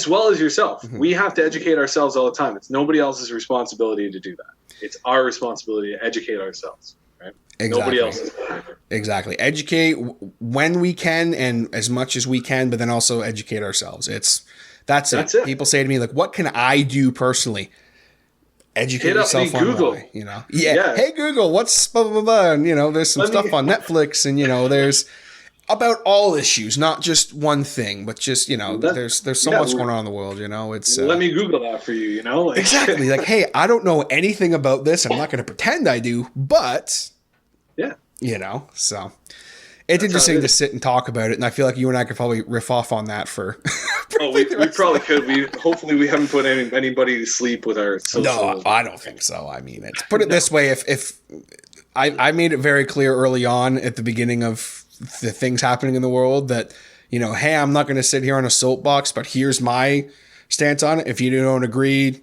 well as yourself. Mm-hmm. We have to educate ourselves all the time. It's nobody else's responsibility to do that. It's our responsibility to educate ourselves. Right? Exactly. Nobody else's. Exactly. Educate when we can and as much as we can, but then also educate ourselves. That's it. People say to me, like, what can I do personally? Educate yourself on Google. Yeah. Hey Google, what's blah blah blah? And there's some stuff on Netflix, and there's about all issues, not just one thing, but just there's so much going on in the world. It's let me Google that for you. Exactly. Like, hey, I don't know anything about this. I'm not going to pretend I do, but yeah, so. It's interesting to sit and talk about it, and I feel like you and I could probably riff off on that for. We probably could. Hopefully we haven't put anybody to sleep with our social. No, I don't think so. I mean, put it this way: if I made it very clear early on at the beginning of the things happening in the world that hey, I'm not going to sit here on a soapbox, but here's my stance on it. If you don't agree.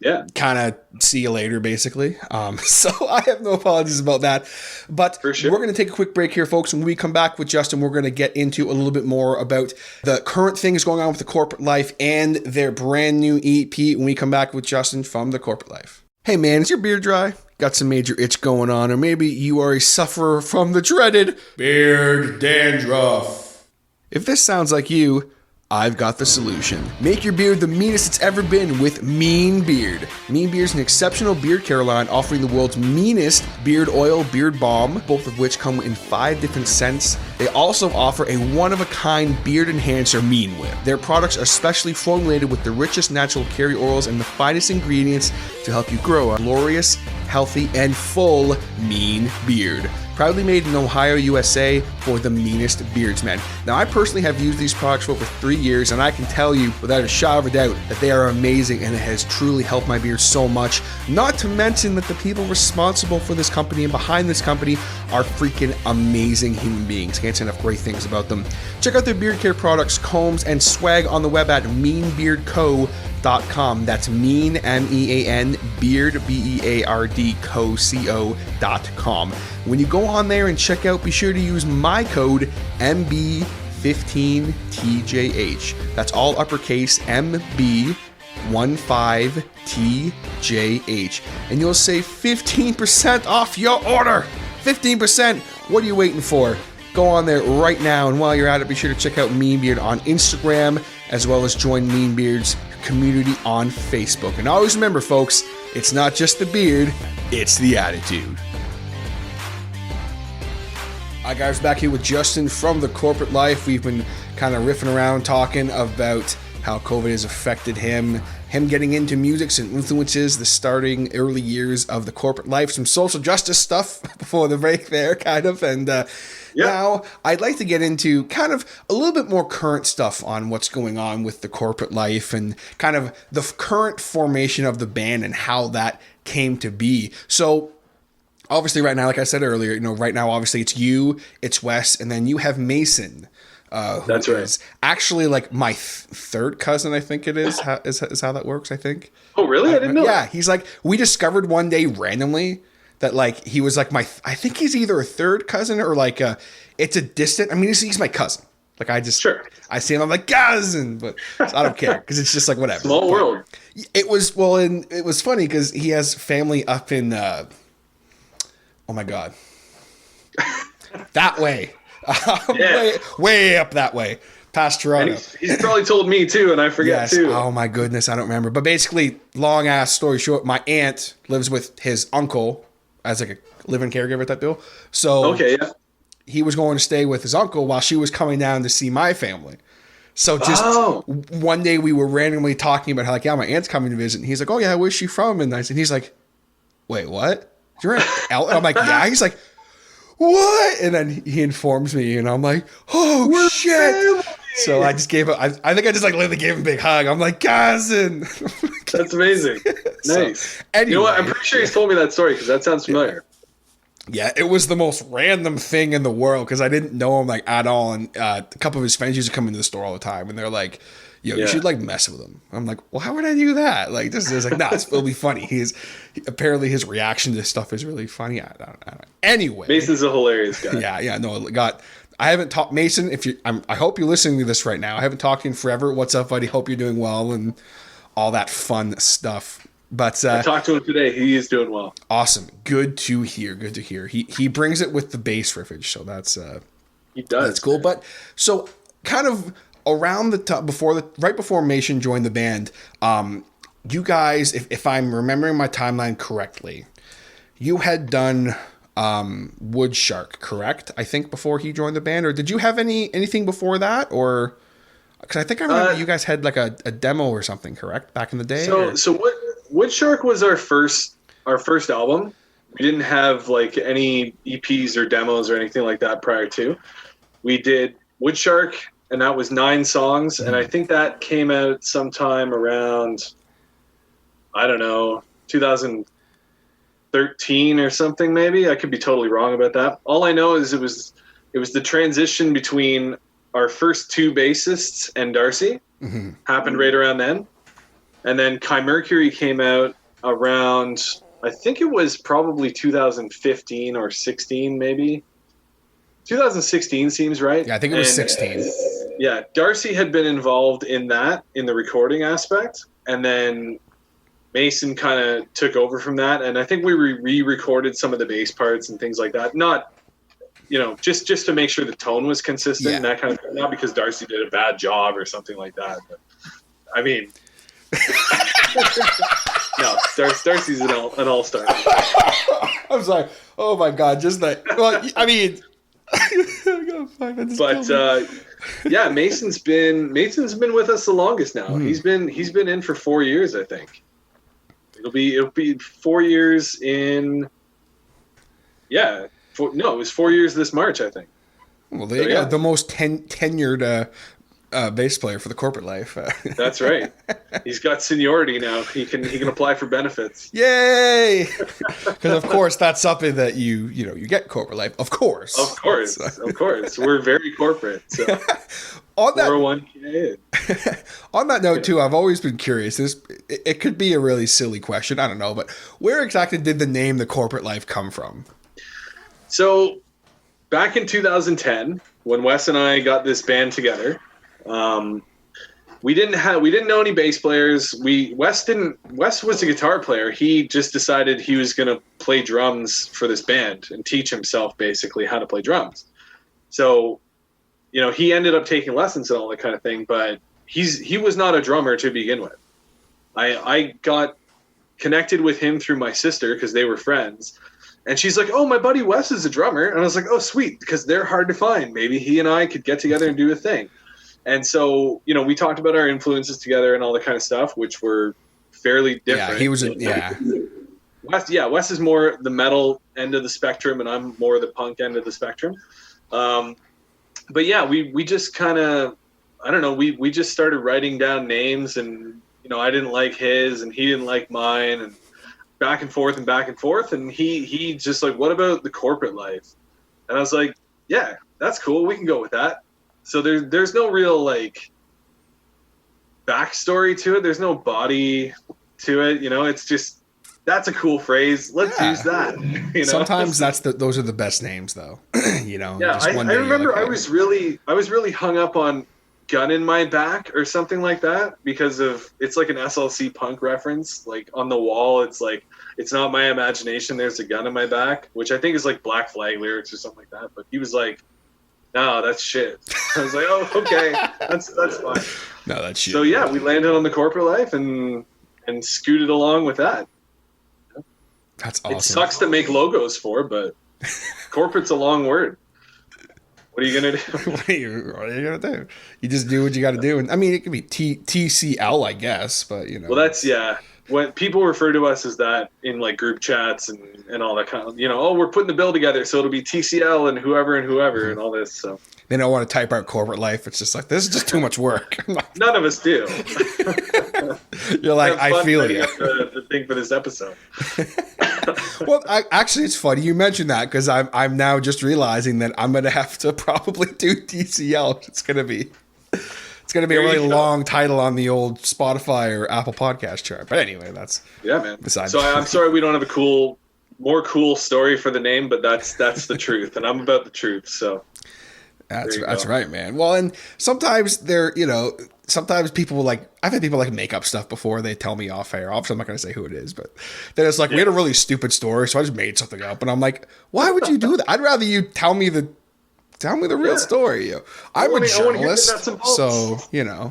Yeah. Kind of see you later, basically. So I have no apologies about that. But We're going to take a quick break here, folks. When we come back with Justin, we're going to get into a little bit more about the current things going on with the corporate life and their brand new EP when we come back with Justin from the corporate life. Hey, man, is your beard dry? Got some major itch going on, or maybe you are a sufferer from the dreaded beard dandruff. If this sounds like you, I've got the solution. Make your beard the meanest it's ever been with Mean Beard. Mean Beard is an exceptional beard care line offering the world's meanest beard oil, beard balm, both of which come in 5 different scents. They also offer a one-of-a-kind beard enhancer, Mean Whip. Their products are specially formulated with the richest natural carry oils and the finest ingredients to help you grow a glorious, healthy, and full mean beard. Proudly made in Ohio, USA for the meanest beardsmen. Now, I personally have used these products for over 3 years, and I can tell you without a shadow of a doubt that they are amazing, and it has truly helped my beard so much. Not to mention that the people responsible for this company and behind this company are freaking amazing human beings. Can't say enough great things about them. Check out their beard care products, combs, and swag on the web at meanbeardco.com. That's mean, MEAN, beard, BEARD, co.com. When you go on there and check out, be sure to use my code MB15TJH. That's all uppercase MB15TJH. And you'll save 15% off your order. 15%. What are you waiting for? Go on there right now, and while you're at it, be sure to check out Mean Beard on Instagram, as well as join Mean Beard's community on Facebook. And always remember, folks, it's not just the beard, it's the attitude. Hi guys, back here with Justin from The Corporate Life. We've been kind of riffing around talking about how COVID has affected him getting into music, some influences, the starting early years of the corporate life, some social justice stuff before the break there, kind of. And now I'd like to get into kind of a little bit more current stuff on what's going on with the corporate life and kind of the current formation of the band and how that came to be. So obviously right now, like I said earlier, right now, obviously it's you, it's Wes, and then you have Mason. Who That's right. is actually like my third cousin, I think it is. Is how that works, I think. Oh, really? I didn't know. Yeah, he's like, we discovered one day randomly that like he was like I think he's either a third cousin or like it's a distant. I mean, he's my cousin. Like I just, Sure. I see him, I'm like cousin, but I don't care because it's just like whatever. Small world. It was and it was funny because he has family up in, oh my god, that way. Yeah. way up that way, past Toronto. And he's probably told me too, and I forget too. Oh my goodness, I don't remember. But basically, long ass story short, my aunt lives with his uncle as like a living caregiver type deal. So Okay, yeah. he was going to stay with his uncle while she was coming down to see my family. So just one day we were randomly talking about how like, yeah, my aunt's coming to visit. And he's like, oh yeah, where's she from? And he's like, wait, what? You're an Elton? I'm like, yeah. He's like, what? And then he informs me, and I'm like, oh shit. Family. So I just gave him, I think I just like literally gave him a big hug. I'm like, cousin. That's amazing. Nice. So, anyway, you know what? I'm pretty sure he's told me that story because that sounds familiar. Yeah, it was the most random thing in the world because I didn't know him like at all. And a couple of his friends used to come into the store all the time, and they're like, yo, you should like mess with him. I'm like, well, how would I do that? Like, this is like, nah, it'll be funny. Apparently his reaction to stuff is really funny. I don't. Anyway, Mason's a hilarious guy. Yeah, no, I haven't talked Mason. I hope you're listening to this right now. I haven't talked to you in forever. What's up, buddy? Hope you're doing well and all that fun stuff. But I talked to him today. He is doing well. Awesome. Good to hear. He brings it with the bass riffage, so that's he does. That's cool. But so kind of around the top right before Mason joined the band, you guys, if I'm remembering my timeline correctly, you had done Wood Shark, correct? I think before he joined the band, or did you have anything before that, or because I think I remember you guys had like a demo or something, correct, back in the day? So Wood Shark was our first album. We didn't have like any EPs or demos or anything like that prior to. We did Wood Shark, and that was 9 songs, and I think that came out sometime around, I don't know, 2013 or something maybe. I could be totally wrong about that. All I know is it was the transition between our first 2 bassists and Darcy. Happened right around then. And then Kai Mercury came out around, I think it was probably 2015 or 16 maybe. 2016 seems right. Yeah, I think it was 16. Yeah, Darcy had been involved in that, in the recording aspect. And then Mason kind of took over from that. And I think we re-recorded some of the bass parts and things like that. Not, just to make sure the tone was consistent and that kind of thing. Not because Darcy did a bad job or something like that. But, I mean... No, Darcy's an all-star. I'm sorry. Oh my god, just that. Well, I mean... yeah, Mason's been with us the longest now. He's been in for 4 years, I think. It'll be 4 years in. Yeah, it was 4 years this March, I think. Well, there you go. The most tenured bass player for the corporate life. That's right. He's got seniority now. He can apply for benefits. Yay! Because of course that's something that you get corporate life. Of course. Of course. We're very corporate. So. On that 401k. On that note too, I've always been curious. It could be a really silly question. I don't know, but where exactly did the name The Corporate Life come from? So, back in 2010, when Wes and I got this band together. We didn't know any bass players. Wes was a guitar player. He just decided he was going to play drums for this band and teach himself basically how to play drums. So, he ended up taking lessons and all that kind of thing, but he was not a drummer to begin with. I got connected with him through my sister because they were friends. And she's like, oh, my buddy Wes is a drummer. And I was like, oh, sweet, because they're hard to find. Maybe he and I could get together and do a thing. And so, we talked about our influences together and all that kind of stuff, which were fairly different. Yeah, he was Wes is more the metal end of the spectrum, and I'm more the punk end of the spectrum. But yeah, we just kind of, I don't know, we just started writing down names, and, I didn't like his, and he didn't like mine. And back and forth and back and forth. And he just like, what about the corporate life? And I was like, yeah, that's cool. We can go with that. So there's no real like backstory to it. There's no body to it. It's just, that's a cool phrase. Let's use that. Sometimes those are the best names, though. Yeah, I remember like, I was really hung up on "gun in my back" or something like that because it's like an SLC Punk reference. Like on the wall, it's like, it's not my imagination. There's a gun in my back, which I think is like Black Flag lyrics or something like that. But he was like, "No, that's shit." I was like, "Oh, okay, that's fine." No, that's shit. So yeah, we landed on the corporate life and scooted along with that. That's awesome. It sucks to make logos for, but corporate's a long word. What are you gonna do? What are you gonna do? You just do what you got to do, and I mean, it could be TCL, I guess, but Well, that's When people refer to us as that in like group chats and all that kind of, oh, we're putting the bill together, so it'll be TCL and whoever and all this. So they don't want to type out corporate life. It's just like, this is just too much work. None of us do. You're like, I feel you. The thing for this episode. Well, actually, it's funny you mentioned that because I'm now just realizing that I'm gonna have to probably do TCL. It's gonna be a really long title on the old Spotify or Apple Podcast chart. But anyway, that's man. So I'm sorry we don't have a more cool story for the name, but that's the truth, and I'm about the truth. So that's right, man. Well, and sometimes sometimes people I've had people like make up stuff before. They tell me off air. Obviously, I'm not going to say who it is, but then it's like, we had a really stupid story, so I just made something up. And I'm like, why would you do that? I'd rather you tell me the real story. I'm a journalist, so yeah.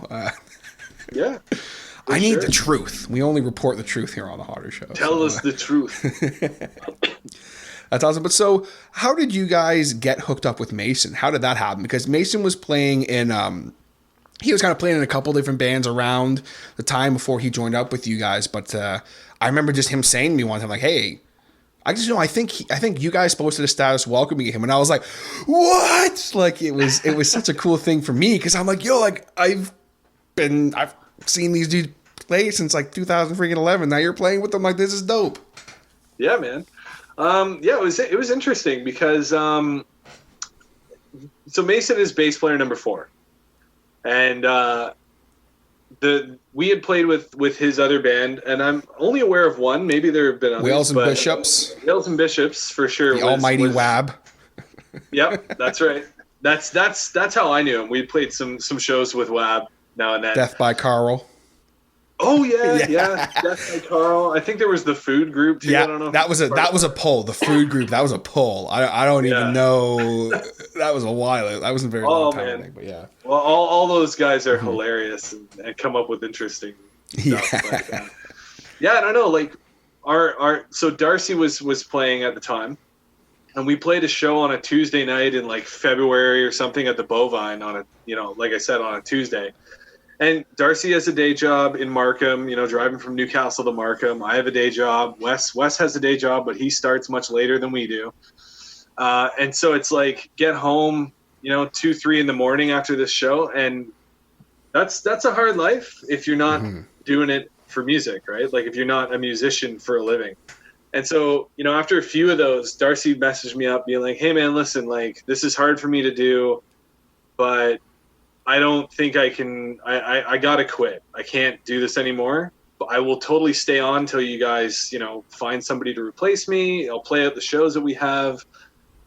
I need the truth. We only report the truth here on the Hodder Show. Tell us the truth. That's awesome. But so, how did you guys get hooked up with Mason? How did that happen? Because Mason was playing in, he was kind of playing in a couple different bands around the time before he joined up with you guys. But I remember just him saying to me one time, like, "Hey, I think you guys posted a status welcoming him," and I was like, "What?" Like it was such a cool thing for me because I'm like, "Yo, like I've seen these dudes play since like 2011. Now you're playing with them. Like, this is dope." Yeah, man. It was interesting because so Mason is bass player number 4, and we had played with his other band, and I'm only aware of one. Maybe there have been others. Whales and Bishops. Whales and Bishops for sure. The almighty Wab. Yep, that's right. That's how I knew him. We played some shows with Wab now and then. Death by Carl. Oh yeah. Death by Carl. I think there was the Food Group too. Yeah, I don't know. That was a pull. The Food Group. That was a pull. I don't even know. That was a while. That wasn't very long time. I think, but yeah. Well, all those guys are hilarious and come up with interesting stuff. Yeah. But, I don't know. Like so Darcy was playing at the time, and we played a show on a Tuesday night in like February or something at the Bovine on like I said, on a Tuesday. And Darcy has a day job in Markham, driving from Newcastle to Markham. I have a day job. Wes has a day job, but he starts much later than we do. And so it's like, get home, 2, 3 in the morning after this show. And that's a hard life if you're not doing it for music, right? Like if you're not a musician for a living. And so, after a few of those, Darcy messaged me up being like, "Hey man, listen, like this is hard for me to do, but I don't think I can, I gotta quit. I can't do this anymore, but I will totally stay on until you guys, find somebody to replace me. I'll play out the shows that we have,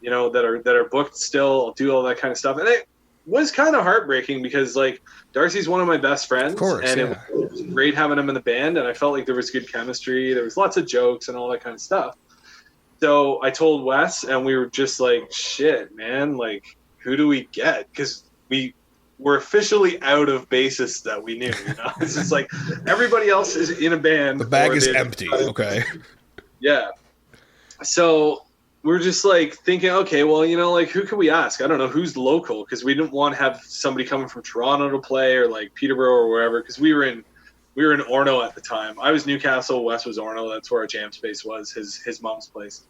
that are booked still. I'll do all that kind of stuff." And it was kind of heartbreaking because like Darcy's one of my best friends, of course, and it was great having him in the band. And I felt like there was good chemistry. There was lots of jokes and all that kind of stuff. So I told Wes, and we were just like, shit, man, like who do we get? Because we're officially out of bassists that we knew. It's just like everybody else is in a band. The bag is empty. Okay. Yeah. So we're just like thinking, okay, well, like who can we ask? I don't know who's local, because we didn't want to have somebody coming from Toronto to play or like Peterborough or wherever, because we were in Orno at the time. I was Newcastle, Wes was Orno. That's where our jam space was, his mom's place.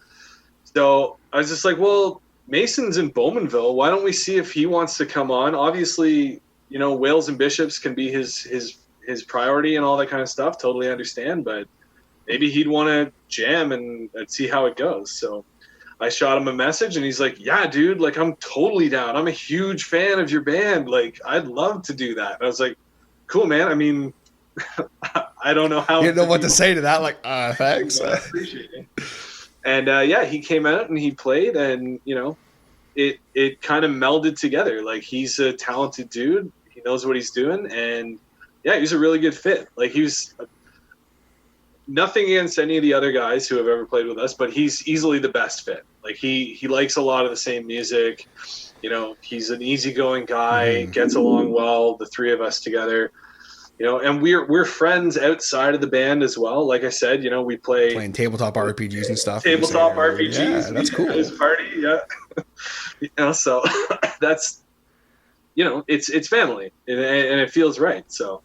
So I was just like, well, Mason's in Bowmanville. Why don't we see if he wants to come on? Obviously, Whales and Bishops can be his priority and all that kind of stuff. Totally understand, but maybe he'd want to jam and see how it goes. So I shot him a message and he's like, yeah, dude, like I'm totally down. I'm a huge fan of your band. Like I'd love to do that. And I was like, cool, man. I mean, I don't know how. You know what to say to that. Like, thanks. I appreciate it. And he came out and he played, and it kind of melded together. Like he's a talented dude. He knows what he's doing, and yeah, he's a really good fit. Like he was nothing against any of the other guys who have ever played with us, but he's easily the best fit. Like he likes a lot of the same music. He's an easygoing guy, gets along well, the three of us together. And we're friends outside of the band as well. Like I said, we playing tabletop RPGs and stuff. Tabletop RPGs. Yeah, that's cool. His party, yeah. So that's, it's family, and it feels right. So,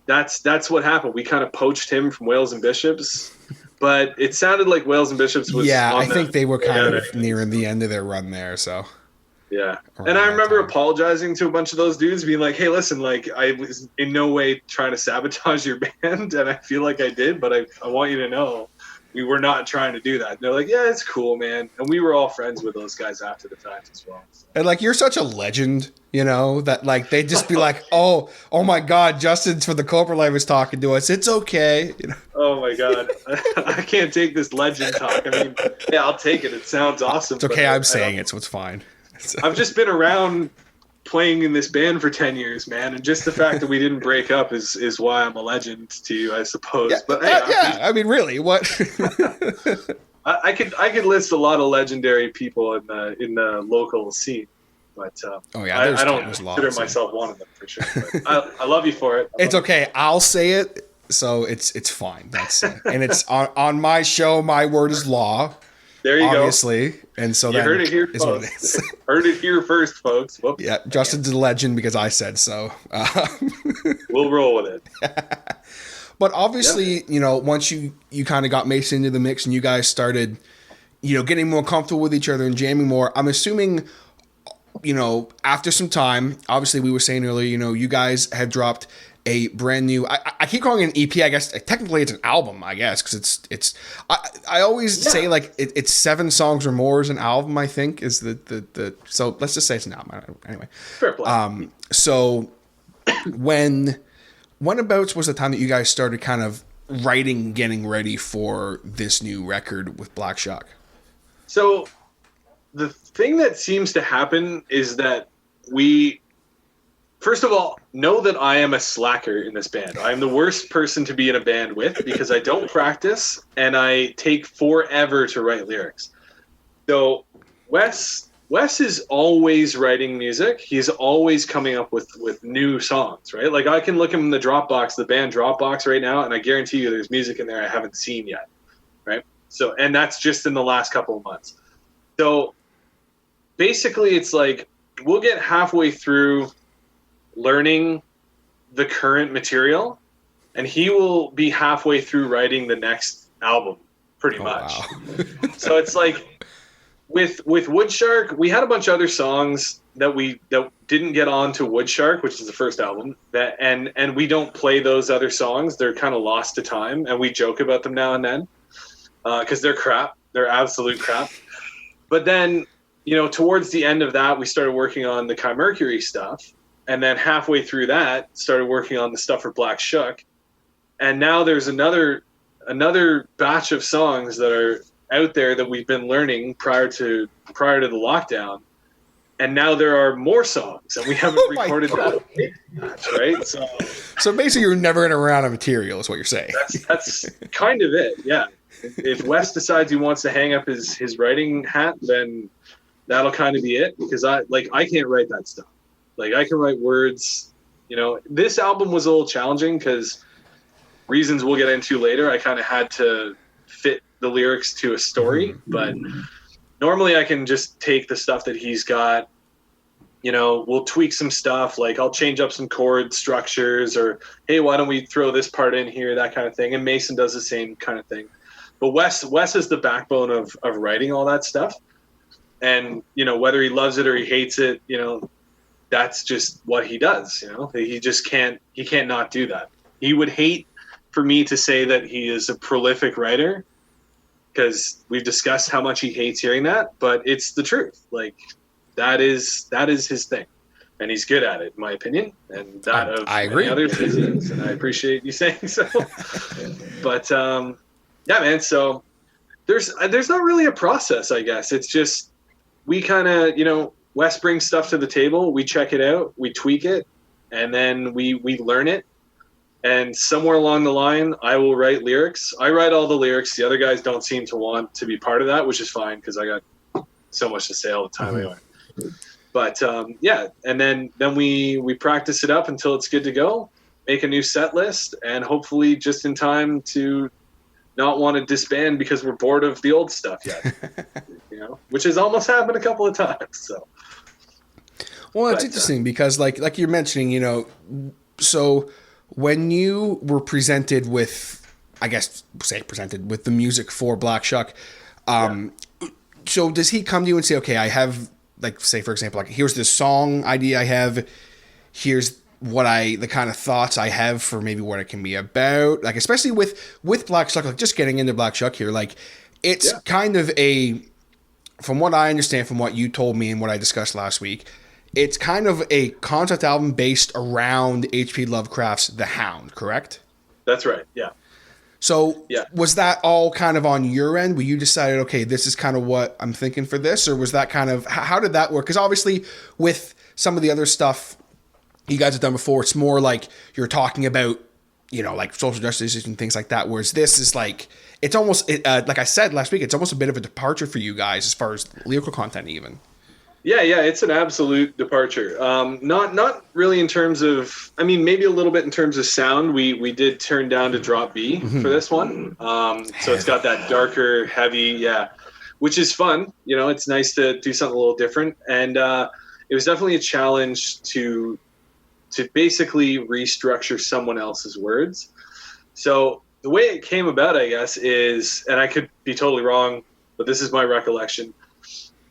that's what happened. We kind of poached him from Whales and Bishops, but it sounded like Whales and Bishops was. Yeah, I think they were kind of nearing the end of their run there. So. Yeah. And I remember apologizing to a bunch of those dudes, being like, hey, listen, like I was in no way trying to sabotage your band, and I feel like I did, but I want you to know we were not trying to do that. And they're like, yeah, it's cool, man. And we were all friends with those guys after the fact as well. So. And like, you're such a legend, that like they'd just be like, oh my God, Justin's from the Coupland was talking to us. It's okay. Oh my God. I can't take this legend talk. I mean, yeah, I'll take it. It sounds awesome. It's okay. I'm saying it, so it's fine. I've just been around playing in this band for 10 years, man, and just the fact that we didn't break up is why I'm a legend to you, I suppose. Yeah, but I mean, really, what? I could list a lot of legendary people in the local scene, but I don't consider myself one of them for sure. I love you for it. It's okay. I'll say it, so it's fine. That's and it's on my show. My word is law. There you obviously. Go. And so you heard it here, folks. Heard it here first, folks. Whoops. Yeah, Justin's a legend because I said so. We'll roll with it. But obviously, once you kind of got Mason into the mix and you guys started, getting more comfortable with each other and jamming more, I'm assuming, after some time, obviously we were saying earlier, you guys had dropped a brand new, I keep calling it an EP, I guess technically it's an album, I guess, because I always say like it's 7 songs or more is an album, I think is the so let's just say it's an album anyway. Fair play. So when abouts was the time that you guys started kind of writing, getting ready for this new record with Black Shock? So the thing that seems to happen is that we, first of all, know that I am a slacker in this band. I'm the worst person to be in a band with because I don't practice and I take forever to write lyrics. So Wes is always writing music. He's always coming up with new songs, right? Like I can look in the Dropbox, the band Dropbox right now, and I guarantee you there's music in there I haven't seen yet, right? So, and that's just in the last couple of months. So basically it's like we'll get halfway through learning the current material and he will be halfway through writing the next album pretty much. Wow. So it's like with Woodshark, we had a bunch of other songs that didn't get on to Woodshark, which is the first album, that and we don't play those other songs. They're kind of lost to time and we joke about them now and then because they're crap. They're absolute crap. But then, towards the end of that, we started working on the Kai Mercury stuff. And then halfway through that, started working on the stuff for Black Shook. And now there's another batch of songs that are out there that we've been learning prior to the lockdown. And now there are more songs, and we haven't recorded that, right? So basically, you're never in a round of material, is what you're saying. That's kind of it, yeah. If Wes decides he wants to hang up his writing hat, then that'll kind of be it. Because I can't write that stuff. Like I can write words, this album was a little challenging because reasons we'll get into later. I kind of had to fit the lyrics to a story, but normally I can just take the stuff that he's got, we'll tweak some stuff. Like I'll change up some chord structures or, hey, why don't we throw this part in here? That kind of thing. And Mason does the same kind of thing, but Wes is the backbone of writing all that stuff. And, whether he loves it or he hates it, that's just what he does. He just can't not do that. He would hate for me to say that he is a prolific writer, because we've discussed how much he hates hearing that, but it's the truth. Like that is his thing, and he's good at it, in my opinion, and that of many others is, and I appreciate you saying so. But yeah, man. So there's not really a process, I guess. It's just we kind of, Wes brings stuff to the table, we check it out, we tweak it, and then we learn it. And somewhere along the line, I will write lyrics. I write all the lyrics. The other guys don't seem to want to be part of that, which is fine because I got so much to say all the time anyway. But yeah, and then we practice it up until it's good to go, make a new set list, and hopefully just in time to not want to disband because we're bored of the old stuff yet. Which has almost happened a couple of times. So, well, it's interesting because like you're mentioning, so when you were presented with, presented with the music for Black Shuck, so does he come to you and say, okay, I have, like, say for example, like, here's this song idea I have, here's the kind of thoughts I have for maybe what it can be about, like, especially with Black Shuck, like, just getting into Black Shuck here, like, it's kind of from what I understand, from what you told me and what I discussed last week, it's kind of a concept album based around H.P. Lovecraft's The Hound, correct? That's right, yeah. So was that all kind of on your end? Where you decided, okay, this is kind of what I'm thinking for this? Or was that kind of, how did that work? Because obviously with some of the other stuff you guys have done before, it's more like you're talking about, like social justice and things like that. Whereas this is like, it's almost, like I said last week, it's almost a bit of a departure for you guys as far as lyrical content even. Yeah, it's an absolute departure. Not really in terms of, maybe a little bit in terms of sound. We did turn down to drop B for this one. So it's got that darker, heavy, which is fun. It's nice to do something a little different. And it was definitely a challenge to basically restructure someone else's words. So the way it came about, I guess, is, and I could be totally wrong, but this is my recollection.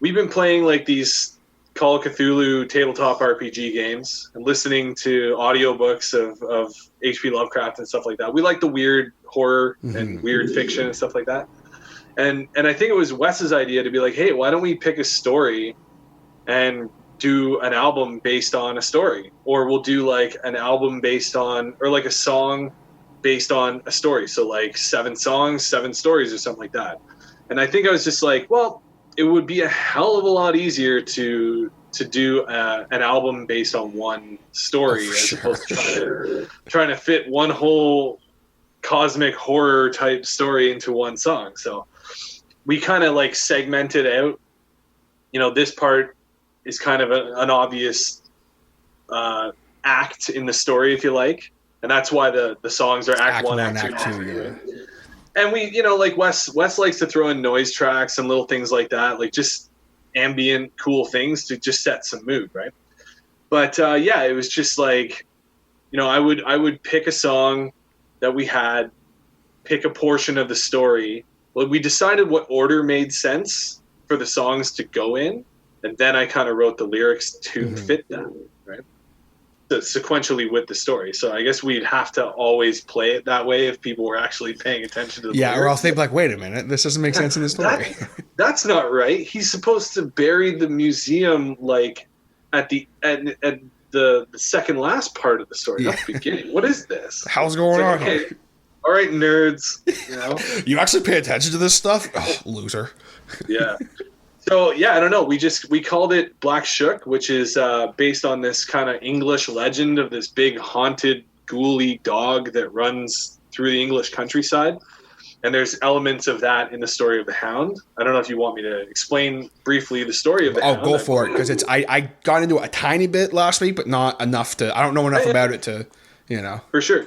We've been playing like these Call of Cthulhu tabletop RPG games and listening to audiobooks of H.P. Lovecraft and stuff like that. We like the weird horror and weird fiction and stuff like that. And I think it was Wes's idea to be like, hey, why don't we pick a story and do an album based on a story? Or we'll do like an album based on, or like a song based on a story. So like 7 songs, 7 stories or something like that. And I think I was just like, well, it would be a hell of a lot easier to do an album based on one story as opposed to trying to fit one whole cosmic horror type story into one song. So we kind of like segmented out, this part is kind of an obvious act in the story, if you like. And that's why the songs are act 1, act 2. And we, like Wes likes to throw in noise tracks and little things like that, like just ambient, cool things to just set some mood, right? But it was just like, I would pick a song that we had, pick a portion of the story. Well, we decided what order made sense for the songs to go in, and then I kind of wrote the lyrics to fit that, right? Sequentially with the story. So I guess we'd have to always play it that way if people were actually paying attention to the lyrics. Or else they'd be like, wait a minute, this doesn't make sense in the story. That's not right. He's supposed to bury the museum like at the second last part of the story, not the beginning. What is this? How's going on? Okay, all right, nerds. You actually pay attention to this stuff? Oh, loser. Yeah. So I don't know. We called it Black Shuck, which is based on this kind of English legend of this big haunted, ghouly dog that runs through the English countryside. And there's elements of that in the story of the Hound. I don't know if you want me to explain briefly the story of the Hound. Oh, go for it, because I got into it a tiny bit last week, but not enough to. I don't know enough about it to. For sure.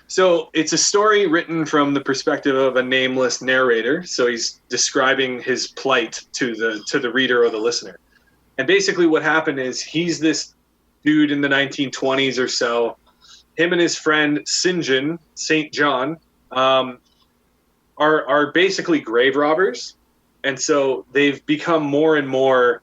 So it's a story written from the perspective of a nameless narrator. So he's describing his plight to the reader or the listener. And basically what happened is he's this dude in the 1920s or so. Him and his friend St. John, are basically grave robbers. And so they've become more and more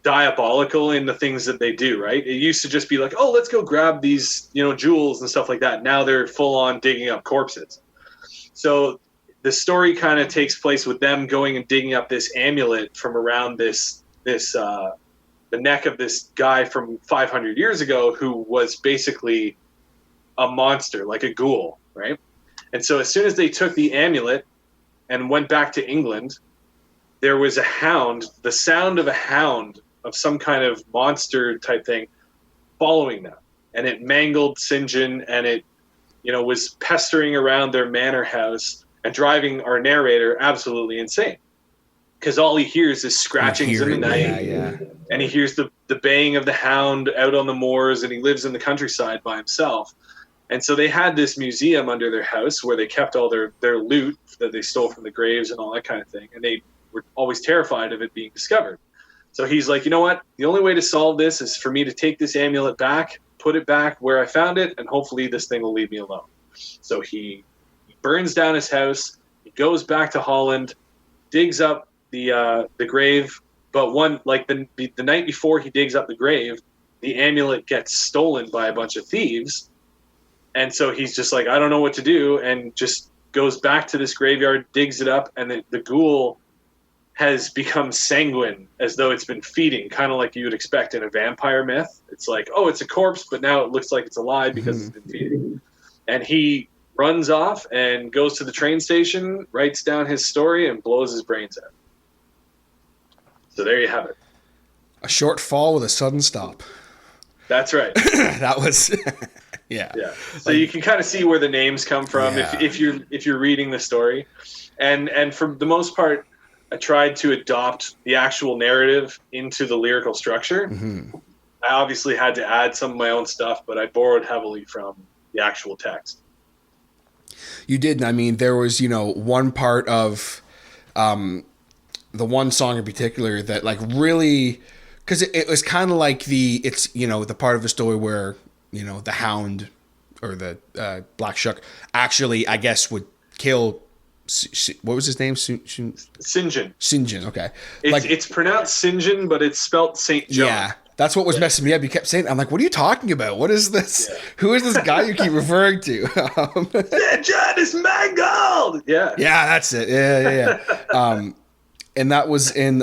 diabolical in the things that they do, right? It used to just be like, oh, let's go grab these, jewels and stuff like that. Now they're full on digging up corpses. So the story kind of takes place with them going and digging up this amulet from around the neck of this guy from 500 years ago who was basically a monster, like a ghoul, right? And so as soon as they took the amulet and went back to England, there was a hound, the sound of a hound of some kind of monster type thing following them. And it mangled St. John, and it, was pestering around their manor house and driving our narrator absolutely insane. Because all he hears is scratchings in the night. And he hears the baying of the hound out on the moors, and he lives in the countryside by himself. And so they had this museum under their house where they kept all their loot that they stole from the graves and all that kind of thing. And they were always terrified of it being discovered. So he's like, you know what? The only way to solve this is for me to take this amulet back, put it back where I found it, and hopefully this thing will leave me alone. So he burns down his house. He goes back to Holland, digs up the grave. But the night before he digs up the grave, the amulet gets stolen by a bunch of thieves. And so he's just like, I don't know what to do, and just goes back to this graveyard, digs it up, and the ghoul has become sanguine, as though it's been feeding, kind of like you would expect in a vampire myth. It's like, oh, it's a corpse, but now it looks like it's alive because it's been feeding. And he runs off and goes to the train station, writes down his story, and blows his brains out. So there you have it. A short fall with a sudden stop. That's right. That was... Yeah. So you can kind of see where the names come from if you're reading the story. And for the most part, I tried to adopt the actual narrative into the lyrical structure. Mm-hmm. I obviously had to add some of my own stuff, but I borrowed heavily from the actual text. You did. I mean, there was, one part of the one song in particular that like really, because it was kind of like the part of the story where, the hound or the black shuck actually, I guess, would kill. What was his name? St. John. St. John. Okay. It's pronounced St. John, but it's spelt St. John. Yeah. That's what was messing me up. You kept saying, I'm like, what are you talking about? What is this? Yeah. Who is this guy you keep referring to? St. John is mangled. Yeah. Yeah, that's it. Yeah. And that was in,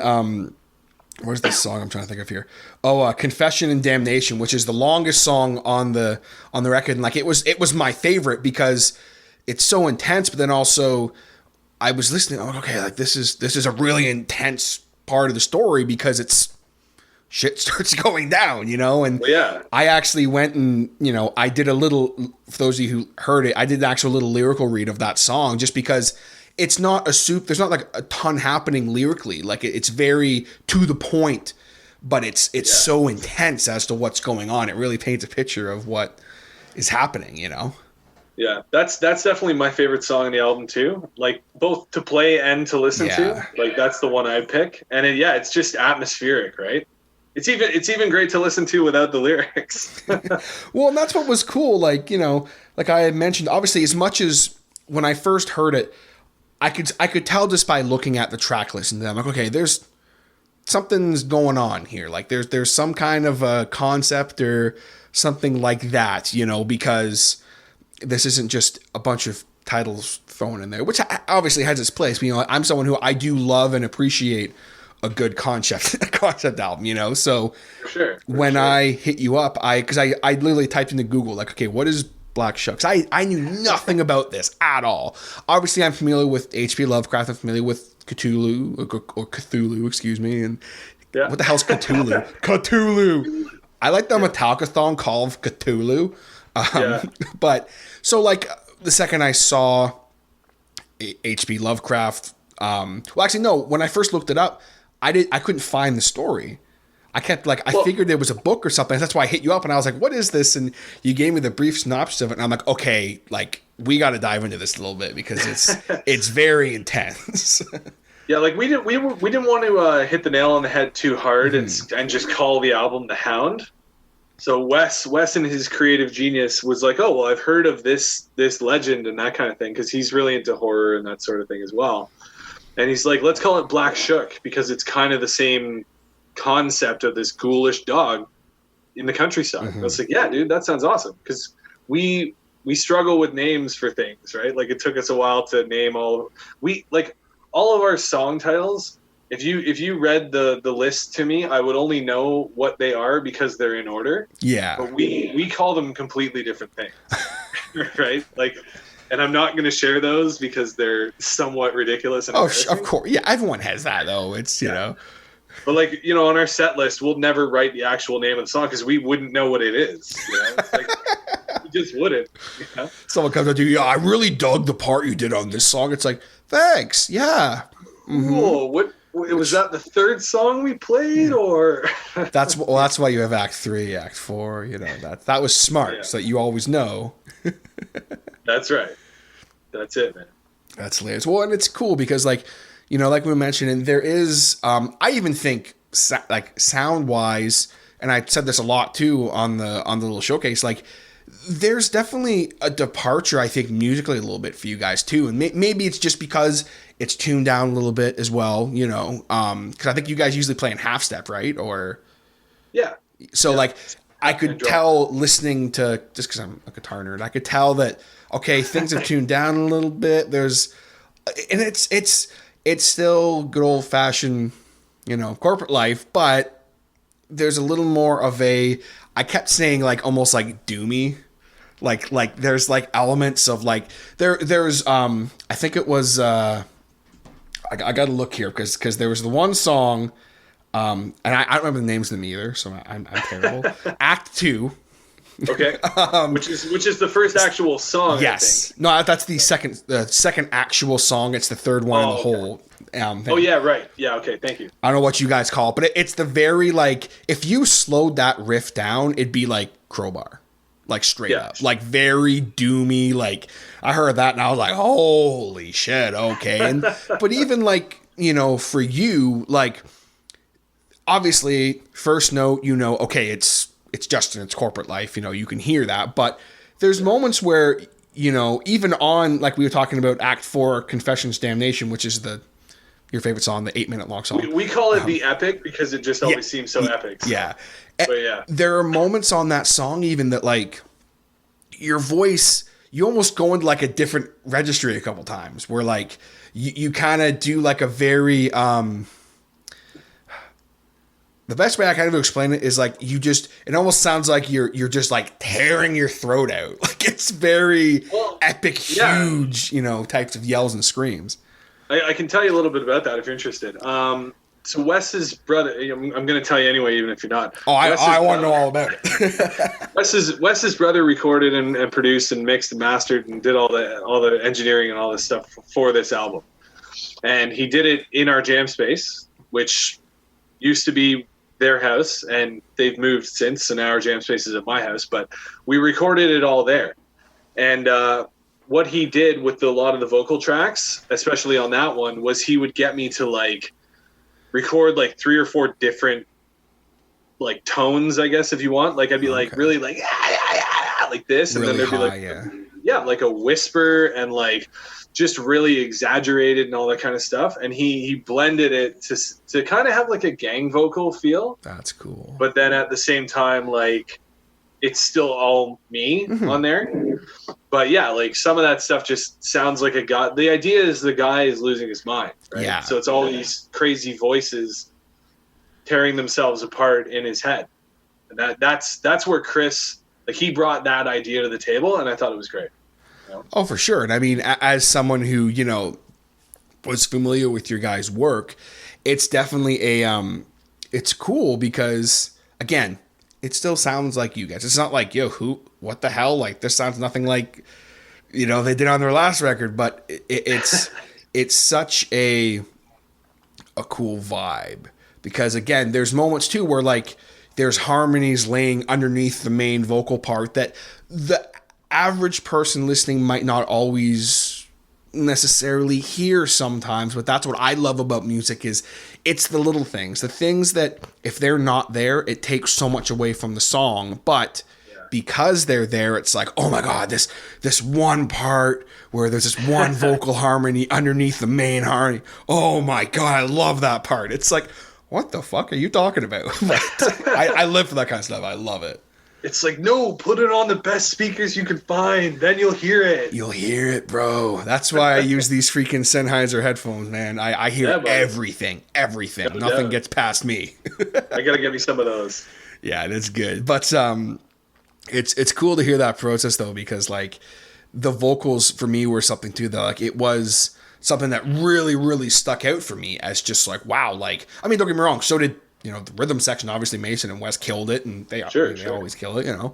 where's this song I'm trying to think of here? Oh, Confession and Damnation, which is the longest song on the record. And like, it was my favorite because it's so intense, but then also I was listening. I'm like, okay, like this is a really intense part of the story because it's shit starts going down, and I actually went and, I did a little, for those of you who heard it, I did an actual little lyrical read of that song just because it's not there's not like a ton happening lyrically. Like it's very to the point, but it's so intense as to what's going on. It really paints a picture of what is happening, Yeah, that's definitely my favorite song on the album too. Like both to play and to listen to. Like that's the one I pick. And it's just atmospheric, right? It's even great to listen to without the lyrics. Well, and that's what was cool. Like, like I had mentioned, obviously, as much as when I first heard it, I could tell just by looking at the track list, and I'm like, okay, there's something's going on here. Like there's some kind of a concept or something like that, because this isn't just a bunch of titles thrown in there, which obviously has its place. I'm someone who I do love and appreciate a good concept album, So when I hit you up, because I literally typed into Google, like, okay, what is Black Shucks? I knew nothing about this at all. Obviously, I'm familiar with H.P. Lovecraft. I'm familiar with Cthulhu, or Cthulhu, excuse me. And what the hell's Cthulhu? Cthulhu. I like the Metallica song called Cthulhu. But so like the second I saw H.P. Lovecraft, well, actually no, when I first looked it up, I couldn't find the story. I kept I figured there was a book or something. That's why I hit you up and I was like, what is this? And you gave me the brief synopsis of it. And I'm like, okay, like we got to dive into this a little bit because it's very intense. Yeah, like we didn't want to hit the nail on the head too hard and just call the album The Hound. So Wes in his creative genius was like, oh, well, I've heard of this legend and that kind of thing because he's really into horror and that sort of thing as well. And he's like, let's call it Black Shook because it's kind of the same concept of this ghoulish dog in the countryside. I was like, yeah, dude, that sounds awesome. Because we struggle with names for things, right? Like it took us a while to name all of our song titles. If you read the list to me, I would only know what they are because they're in order. Yeah. But we call them completely different things. Right? Like, and I'm not going to share those because they're somewhat ridiculous. And of course. Yeah, everyone has that though. It's, you know. But like, you know, on our set list, we'll never write the actual name of the song because we wouldn't know what it is. You know? It's like, we just wouldn't. You know? Someone comes up to you, yeah, I really dug the part you did on this song. It's like, thanks. Yeah. Cool. What was that? The third song we played, or that's why you have Act 3, Act 4. You know that was smart, so that you always know. That's right. That's it, man. That's hilarious. Well, and it's cool because, like, you know, like we mentioned, and there is, I even think, like, sound-wise, and I said this a lot, too, on the little showcase, like, there's definitely a departure, I think, musically a little bit for you guys, too. And maybe it's just because it's tuned down a little bit as well, you know, because I think you guys usually play in half step, right? Or yeah. So, like, I could tell listening to, just because I'm a guitar nerd, I could tell that, okay, things have tuned down a little bit. And it's still good old fashioned, you know, corporate life, but there's a little more of I kept saying like almost like doomy, like there's like elements of like there's I think it was I got to look here because there was the one song and I don't remember the names of them either, so I'm terrible. Act 2. Okay. Which is the first actual song. Yes. No, that's the second actual song. It's the third one in the whole thing. Oh yeah, right. Yeah, okay, thank you. I don't know what you guys call it, but it's the very, like, if you slowed that riff down, it'd be like Crowbar. Like straight up. Like very doomy. Like I heard that and I was like, holy shit, okay. But even like, you know, for you, like obviously first note, you know, okay, it's Justin, it's corporate life, you know, you can hear that, but there's moments where, you know, even on, like we were talking about Act 4, Confessions Damnation, which is your favorite song, the 8-minute long song. We call it the epic because it just always seems so epic. So. Yeah. But yeah. There are moments on that song even that like your voice, you almost go into like a different registry a couple times where like you kind of do like a very, the best way I kind of explain it is like it almost sounds like you're just like tearing your throat out. Like it's very epic, huge, you know, types of yells and screams. I can tell you a little bit about that if you're interested. So Wes's brother, I'm going to tell you anyway, even if you're not. Oh, I want to know all about it. Wes's brother recorded and produced and mixed and mastered and did all the engineering and all this stuff for this album. And he did it in our jam space, which used to be their house, and they've moved since, so now our jam space is at my house, but we recorded it all there. And what he did with a lot of the vocal tracks, especially on that one, was he would get me to like record like 3 or 4 different like tones, I guess, if you want. Like I'd be like really like like this, and really then there'd be like like a whisper and like just really exaggerated and all that kind of stuff. And he blended it to kind of have like a gang vocal feel. That's cool. But then at the same time, like it's still all me on there. But yeah, like some of that stuff just sounds like a guy. The idea is the guy is losing his mind, right? Yeah. So it's all these crazy voices tearing themselves apart in his head. And that's where Chris, like he brought that idea to the table, and I thought it was great. Oh, for sure. And I mean, as someone who, you know, was familiar with your guys' work, it's definitely it's cool because, again, it still sounds like you guys. It's not like, what the hell? Like, this sounds nothing like, you know, they did on their last record, but it's such a cool vibe because, again, there's moments too where like there's harmonies laying underneath the main vocal part that the average person listening might not always necessarily hear sometimes, but that's what I love about music is it's the little things, the things that if they're not there, it takes so much away from the song, but because they're there, it's like, oh my God, this one part where there's this one vocal harmony underneath the main harmony. Oh my God, I love that part. It's like, what the fuck are you talking about? I live for that kind of stuff. I love it. It's like, no, put it on the best speakers you can find. Then you'll hear it. You'll hear it, bro. That's why I use these freaking Sennheiser headphones, man. I hear everything. Nothing gets past me. I gotta get me some of those. Yeah, it's good. But it's cool to hear that process though, because like the vocals for me were something too that like it was something that really, really stuck out for me as just like, wow, like, I mean, don't get me wrong, so did, you know, the rhythm section, obviously Mason and Wes killed it, and they always kill it, you know.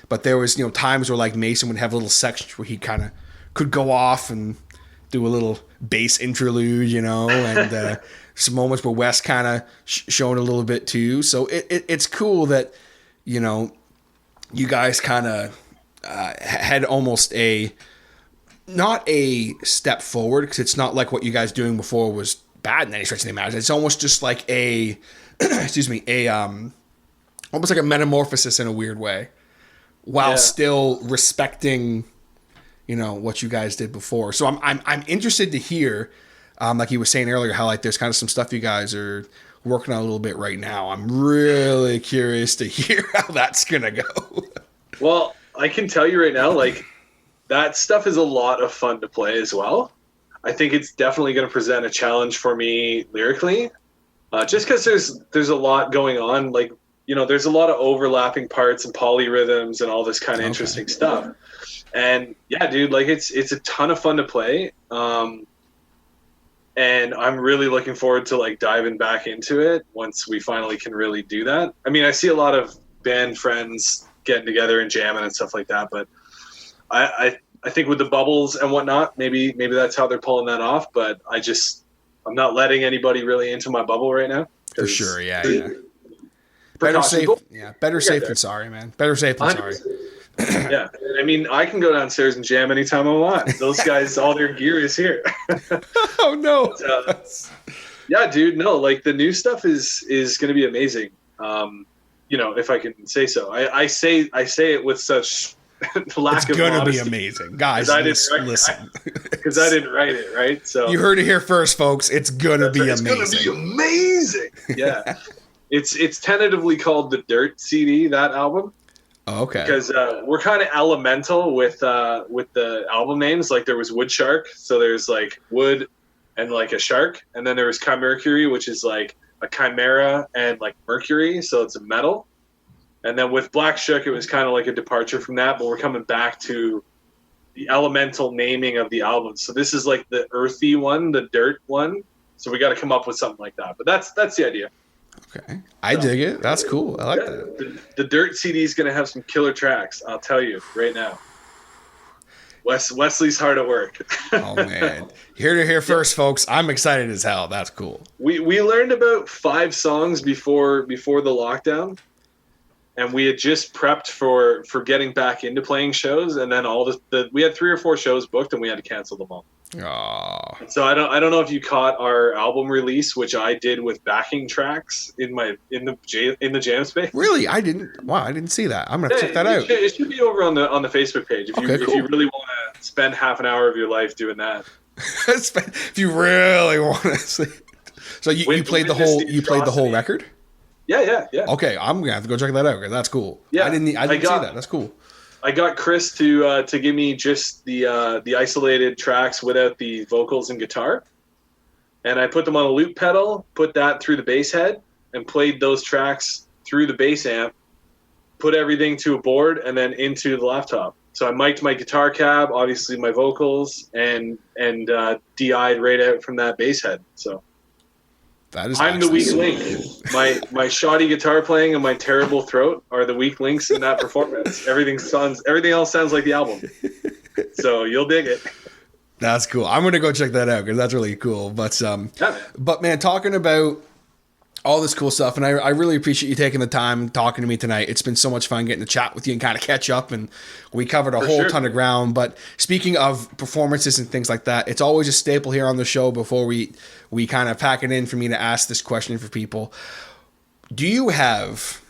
But there was, you know, times where like Mason would have little sections where he kind of could go off and do a little bass interlude, you know, and some moments where Wes kind of showed a little bit too. So it's cool that, you know, you guys kind of had almost not a step forward, because it's not like what you guys doing before was bad in any stretch of the imagination. It's almost just like almost like a metamorphosis in a weird way, while still respecting, you know, what you guys did before. So I'm interested to hear, like he was saying earlier, how like there's kind of some stuff you guys are working on a little bit right now. I'm really curious to hear how that's gonna go. Well, I can tell you right now, like that stuff is a lot of fun to play as well. I think it's definitely going to present a challenge for me lyrically, just because there's a lot going on. Like, you know, there's a lot of overlapping parts and polyrhythms and all this kind of interesting stuff. And yeah, dude, like it's a ton of fun to play. And I'm really looking forward to like diving back into it once we finally can really do that. I mean, I see a lot of band friends getting together and jamming and stuff like that, but I think with the bubbles and whatnot, maybe that's how they're pulling that off. But I'm not letting anybody really into my bubble right now. For sure, yeah. Better safe than sorry, man. Better safe than sorry. Yeah, I mean, I can go downstairs and jam anytime I want. Those guys, all their gear is here. Oh no. But, yeah, dude, no, like the new stuff is going to be amazing. You know, if I can say so. I say it with such lack of modesty. It's gonna be amazing, guys. Listen, because I didn't write it, right? So you heard it here first, folks. It's gonna be amazing. It's gonna be amazing. Yeah, it's tentatively called the Dirt CD. That album. Oh, okay. Because we're kind of elemental with the album names. Like there was Wood Shark, so there's like wood and like a shark, and then there was Chimercury, which is like a chimera and like mercury, so it's a metal. And then with Black Shook, it was kind of like a departure from that, but we're coming back to the elemental naming of the album. So this is like the earthy one, the dirt one. So we got to come up with something like that. But that's the idea. Okay. I dig it. That's cool. I like that. The Dirt CD is going to have some killer tracks, I'll tell you right now. Wesley's hard at work. Oh, man. Here to hear first, folks. I'm excited as hell. That's cool. We learned about 5 songs before the lockdown. And we had just prepped for getting back into playing shows, and then we had 3 or 4 shows booked, and we had to cancel them all. Oh. So I don't know if you caught our album release, which I did with backing tracks in the jam space. Really, I didn't. Wow, I didn't see that. I'm gonna check that out. It should be over on the Facebook page if you really want to spend half an hour of your life doing that. If you really want to see. So you played the whole record? Yeah. Okay, I'm gonna have to go check that out because that's cool. Yeah, I didn't see that. That's cool. I got Chris to give me just the isolated tracks without the vocals and guitar, and I put them on a loop pedal, put that through the bass head, and played those tracks through the bass amp. Put everything to a board and then into the laptop. So I mic'd my guitar cab, obviously my vocals, and DI'd right out from that bass head. So. I'm the weak link. My shoddy guitar playing and my terrible throat are the weak links in that performance. Everything else sounds like the album. So you'll dig it. That's cool. I'm gonna go check that out because that's really cool. But man, talking about all this cool stuff, and I really appreciate you taking the time talking to me tonight. It's been so much fun getting to chat with you and kind of catch up, and we covered a whole ton of ground. But speaking of performances and things like that, it's always a staple here on the show before we kind of pack it in for me to ask this question for people. Do you have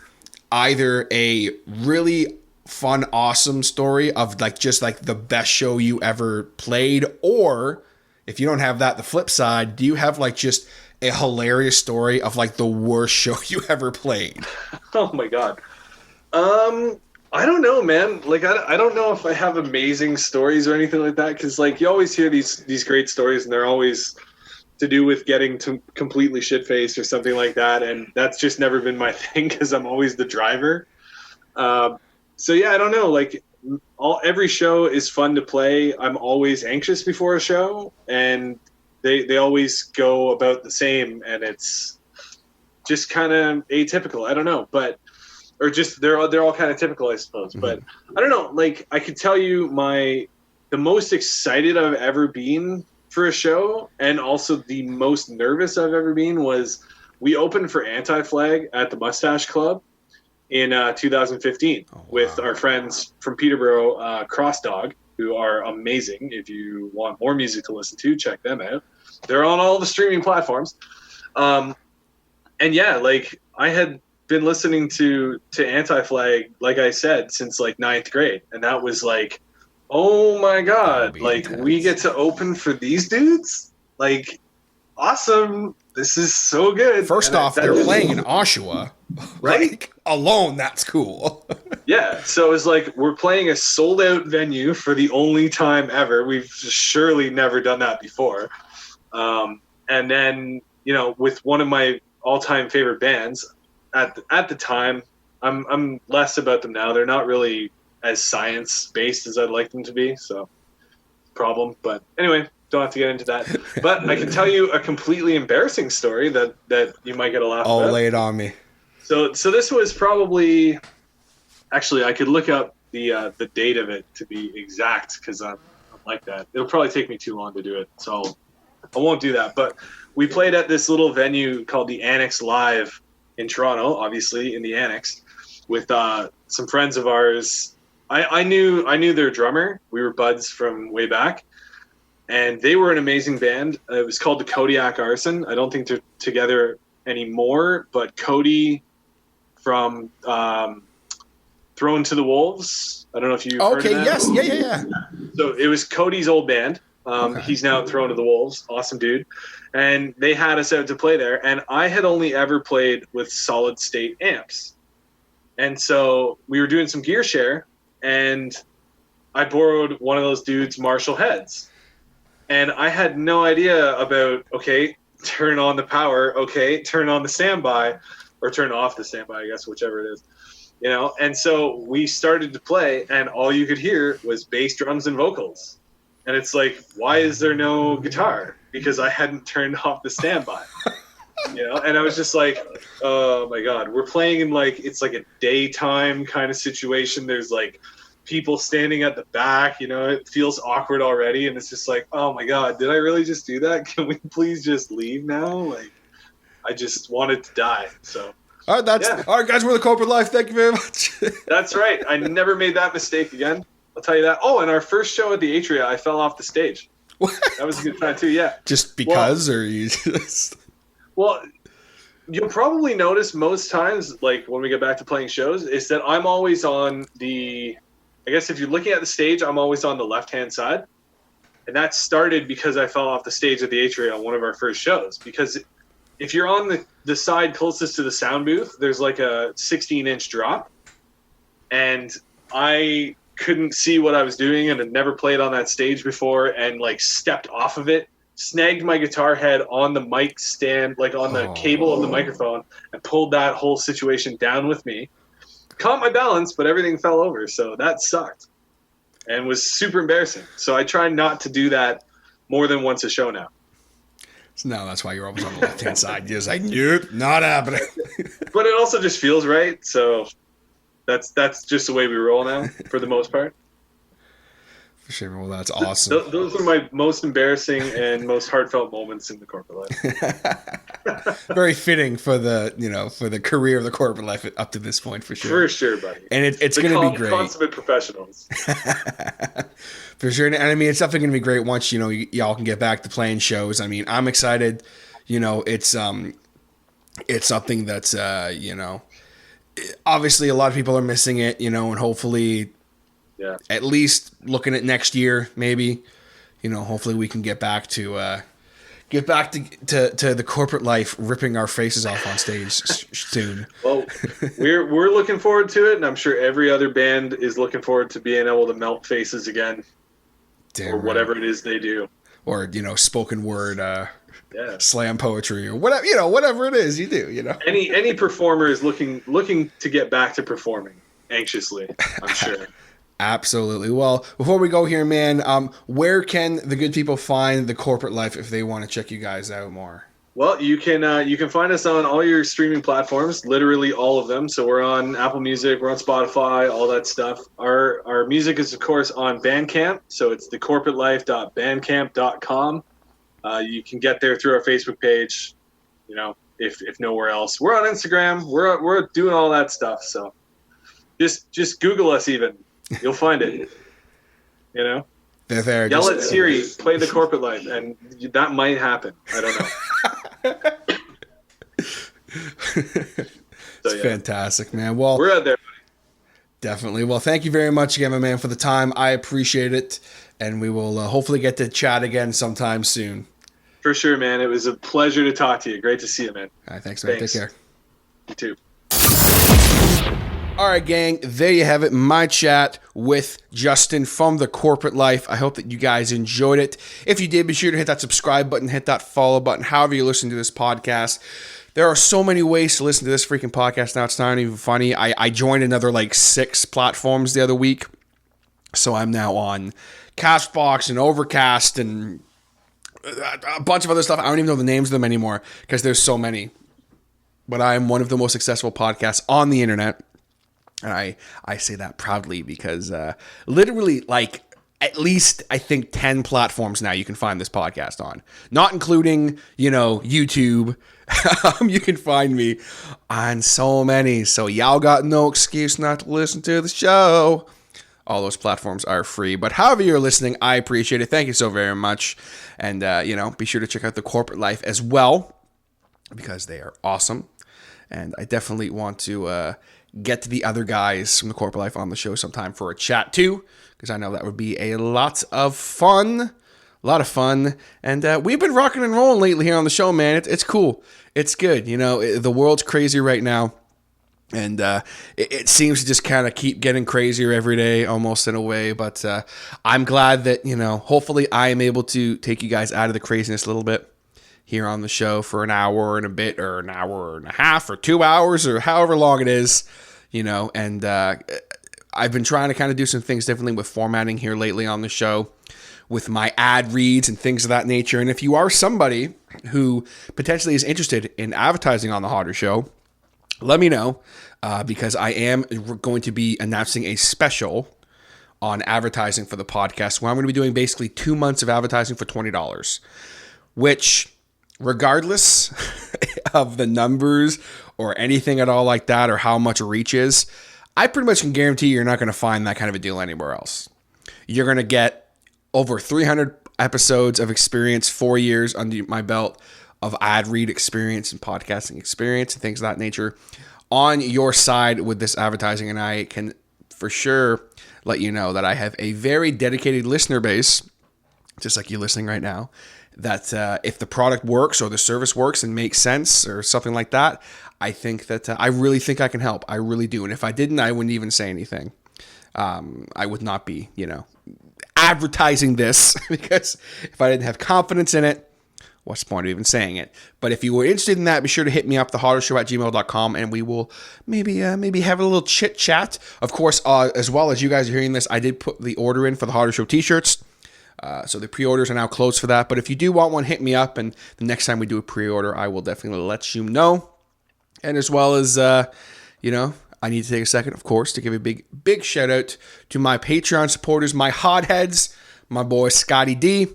either a really fun, awesome story of like just like the best show you ever played, or if you don't have that, the flip side, do you have like just a hilarious story of like the worst show you ever played? Oh my God. I don't know, man. Like, I don't know if I have amazing stories or anything like that. Cause like you always hear these great stories and they're always to do with getting to completely shit-faced or something like that. And that's just never been my thing. Cause I'm always the driver. So yeah, I don't know. Like every show is fun to play. I'm always anxious before a show and they always go about the same and it's just kind of atypical. I don't know, but, or just they're all kind of typical, I suppose. Mm-hmm. But I don't know. Like I could tell you the most excited I've ever been for a show, and also the most nervous I've ever been was we opened for Anti-Flag at the Mustache Club in 2015 with our friends from Peterborough, Cross Dog, who are amazing. If you want more music to listen to, check them out. They're on all the streaming platforms. And yeah, like I had been listening to Anti-Flag, like I said, since like 9th grade. And that was like, oh my God, like intense. We get to open for these dudes? Like, awesome. This is so good. First off, they're playing in Oshawa. Right? Like, alone, that's cool. Yeah. So it was like, we're playing a sold out venue for the only time ever. We've surely never done that before. And then, you know, with one of my all-time favorite bands, at the time, I'm less about them now. They're not really as science-based as I'd like them to be, so problem. But anyway, don't have to get into that. But I can tell you a completely embarrassing story that you might get a laugh about. Oh, lay it on me. So this was probably... Actually, I could look up the date of it to be exact, because I'm like that. It'll probably take me too long to do it, so I won't do that. But we played at this little venue called the Annex Live in Toronto, obviously in the Annex, with some friends of ours. I knew their drummer. We were buds from way back, and they were an amazing band. It was called the Kodiak Arson. I don't think they're together anymore, but Cody from Thrown to the Wolves. I don't know if you've heard of that. Yes, yeah. So it was Cody's old band. Okay. He's now Thrown to the Wolves. Awesome dude. And they had us out to play there. And I had only ever played with solid state amps. And so we were doing some gear share, and I borrowed one of those dudes' Marshall heads. And I had no idea about, okay, turn on the power, okay, turn on the standby, or turn off the standby, I guess, whichever it is. You know, and so we started to play, and all you could hear was bass, drums, and vocals. And it's like, why is there no guitar? Because I hadn't turned off the standby. You know, and I was just like, oh my God, we're playing in like, it's like a daytime kind of situation. There's like people standing at the back, you know, it feels awkward already. And it's just like, oh my God, did I really just do that? Can we please just leave now? Like, I just wanted to die. So. All right, guys, we're the corporate life. Thank you very much. That's right. I never made that mistake again. I'll tell you that. Oh, and our first show at the Atria, I fell off the stage. What? That was a good time too, yeah. Just because, or you just... Well, you'll probably notice most times, like when we get back to playing shows, is that I'm always on the... I guess if you're looking at the stage, I'm always on the left-hand side. And that started because I fell off the stage at the Atria on one of our first shows. Because if you're on the side closest to the sound booth, there's like a 16-inch drop. And I couldn't see what I was doing and had never played on that stage before, and like stepped off of it, snagged my guitar head on the mic stand, like on the cable of the microphone, and pulled that whole situation down with me. Caught my balance, but everything fell over. So that sucked and was super embarrassing. So I try not to do that more than once a show now. So now that's why you're always on the left-hand side. You're just like, nope, not happening. But it also just feels right. So that's just the way we roll now, for the most part. For sure. Well, that's awesome. Those are my most embarrassing and most heartfelt moments in the corporate life. Very fitting for the career of the corporate life up to this point, for sure. For sure, buddy. And it's going to be great. Consummate professionals. For sure. And I mean, it's definitely going to be great once, y'all can get back to playing shows. I mean, I'm excited. It's something that's, obviously a lot of people are missing it, and hopefully, yeah, at least looking at next year, maybe, hopefully we can get back to the corporate life, ripping our faces off on stage soon. Well, we're looking forward to it, and I'm sure every other band is looking forward to being able to melt faces again. Or whatever it is they do. Or, spoken word slam poetry or whatever, whatever it is you do, Any performer is looking to get back to performing anxiously, I'm sure. Absolutely. Well, before we go here, man, where can the good people find the corporate life if they want to check you guys out more? Well, you can find us on all your streaming platforms, literally all of them. So we're on Apple Music, we're on Spotify, all that stuff. Our music is, of course, on Bandcamp. So it's thecorporatelife.bandcamp.com. You can get there through our Facebook page, if nowhere else. We're on Instagram. We're doing all that stuff. So just Google us even. You'll find it. They're there. Yell at Siri, play the corporate life, and that might happen. I don't know. It's fantastic, man. Well, we're out there. Definitely. Well, thank you very much again, my man, for the time. I appreciate it, and we will hopefully get to chat again sometime soon. For sure, man. It was a pleasure to talk to you. Great to see you, man. All right, thanks, man. Take care. You too. All right, gang, there you have it. My chat with Justin from The Corporate Life. I hope that you guys enjoyed it. If you did, be sure to hit that subscribe button, hit that follow button, however you listen to this podcast. There are so many ways to listen to this freaking podcast now. It's not even funny. I joined another 6 platforms the other week. So I'm now on Castbox and Overcast and a bunch of other stuff. I don't even know the names of them anymore because there's so many. But I am one of the most successful podcasts on the internet. And I say that proudly because literally at least I think 10 platforms now you can find this podcast on. Not including, YouTube. You can find me on so many. So y'all got no excuse not to listen to the show. All those platforms are free. But however you're listening, I appreciate it. Thank you so very much. And, be sure to check out The Corporate Life as well because they are awesome. And I definitely want to get to the other guys from The Corporate Life on the show sometime for a chat too, because I know that would be a lot of fun. And we've been rocking and rolling lately here on the show, man. It's cool. It's good. The world's crazy right now. And it seems to just kind of keep getting crazier every day, almost in a way. But I'm glad that, hopefully I am able to take you guys out of the craziness a little bit here on the show for an hour and a bit, or an hour and a half, or 2 hours, or however long it is, And I've been trying to kind of do some things differently with formatting here lately on the show, with my ad reads and things of that nature. And if you are somebody who potentially is interested in advertising on the Hodder Show, let me know, because I am going to be announcing a special on advertising for the podcast, where I'm going to be doing basically 2 months of advertising for $20, which, regardless of the numbers or anything at all like that, or how much reach is, I pretty much can guarantee you're not going to find that kind of a deal anywhere else. You're going to get over 300 episodes of experience, 4 years under my belt of ad read experience and podcasting experience and things of that nature on your side with this advertising. And I can for sure let you know that I have a very dedicated listener base, just like you listening right now, that if the product works or the service works and makes sense or something like that, I think that I really think I can help. I really do. And if I didn't, I wouldn't even say anything. I would not be, advertising this, because if I didn't have confidence in it, what's the point of even saying it? But if you were interested in that, be sure to hit me up, thehoddershow@gmail.com, and we will maybe have a little chit chat. Of course, as well as you guys are hearing this, I did put the order in for the Hodder Show t-shirts. So the pre-orders are now closed for that. But if you do want one, hit me up, and the next time we do a pre-order, I will definitely let you know. And as well as, I need to take a second, of course, to give a big shout out to my Patreon supporters, my hotheads, my boy Scotty D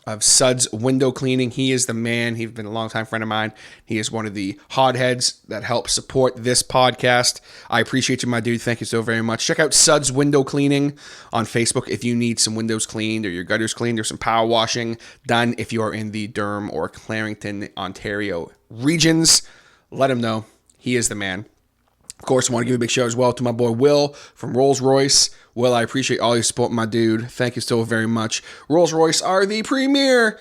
of Suds Window Cleaning. He is the man. He's been a longtime friend of mine. He is one of the hotheads that help support this podcast. I appreciate you, my dude. Thank you so very much. Check out Suds Window Cleaning on Facebook if you need some windows cleaned or your gutters cleaned or some power washing done. If you are in the Durham or Clarington, Ontario regions, let him know. He is the man. Of course, I want to give a big shout as well to my boy Will from Rolls Royce. Will, I appreciate all your support, my dude. Thank you so very much. Rolls Royce are the premier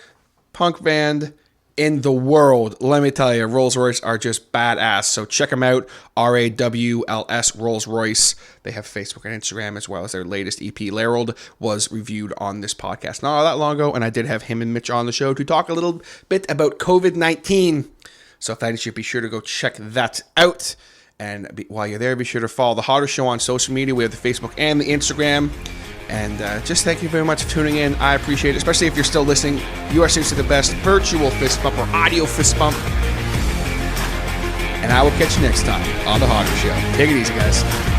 punk band in the world. Let me tell you, Rolls Royce are just badass. So check them out, RAWLS Rolls Royce. They have Facebook and Instagram, as well as their latest EP, Larold, was reviewed on this podcast not all that long ago, and I did have him and Mitch on the show to talk a little bit about COVID-19. So if that is you, be sure to go check that out. And while you're there, be sure to follow The Hodder Show on social media. We have the Facebook and the Instagram. And just thank you very much for tuning in. I appreciate it, especially if you're still listening. You are seriously the best virtual fist bump or audio fist bump. And I will catch you next time on The Hodder Show. Take it easy, guys.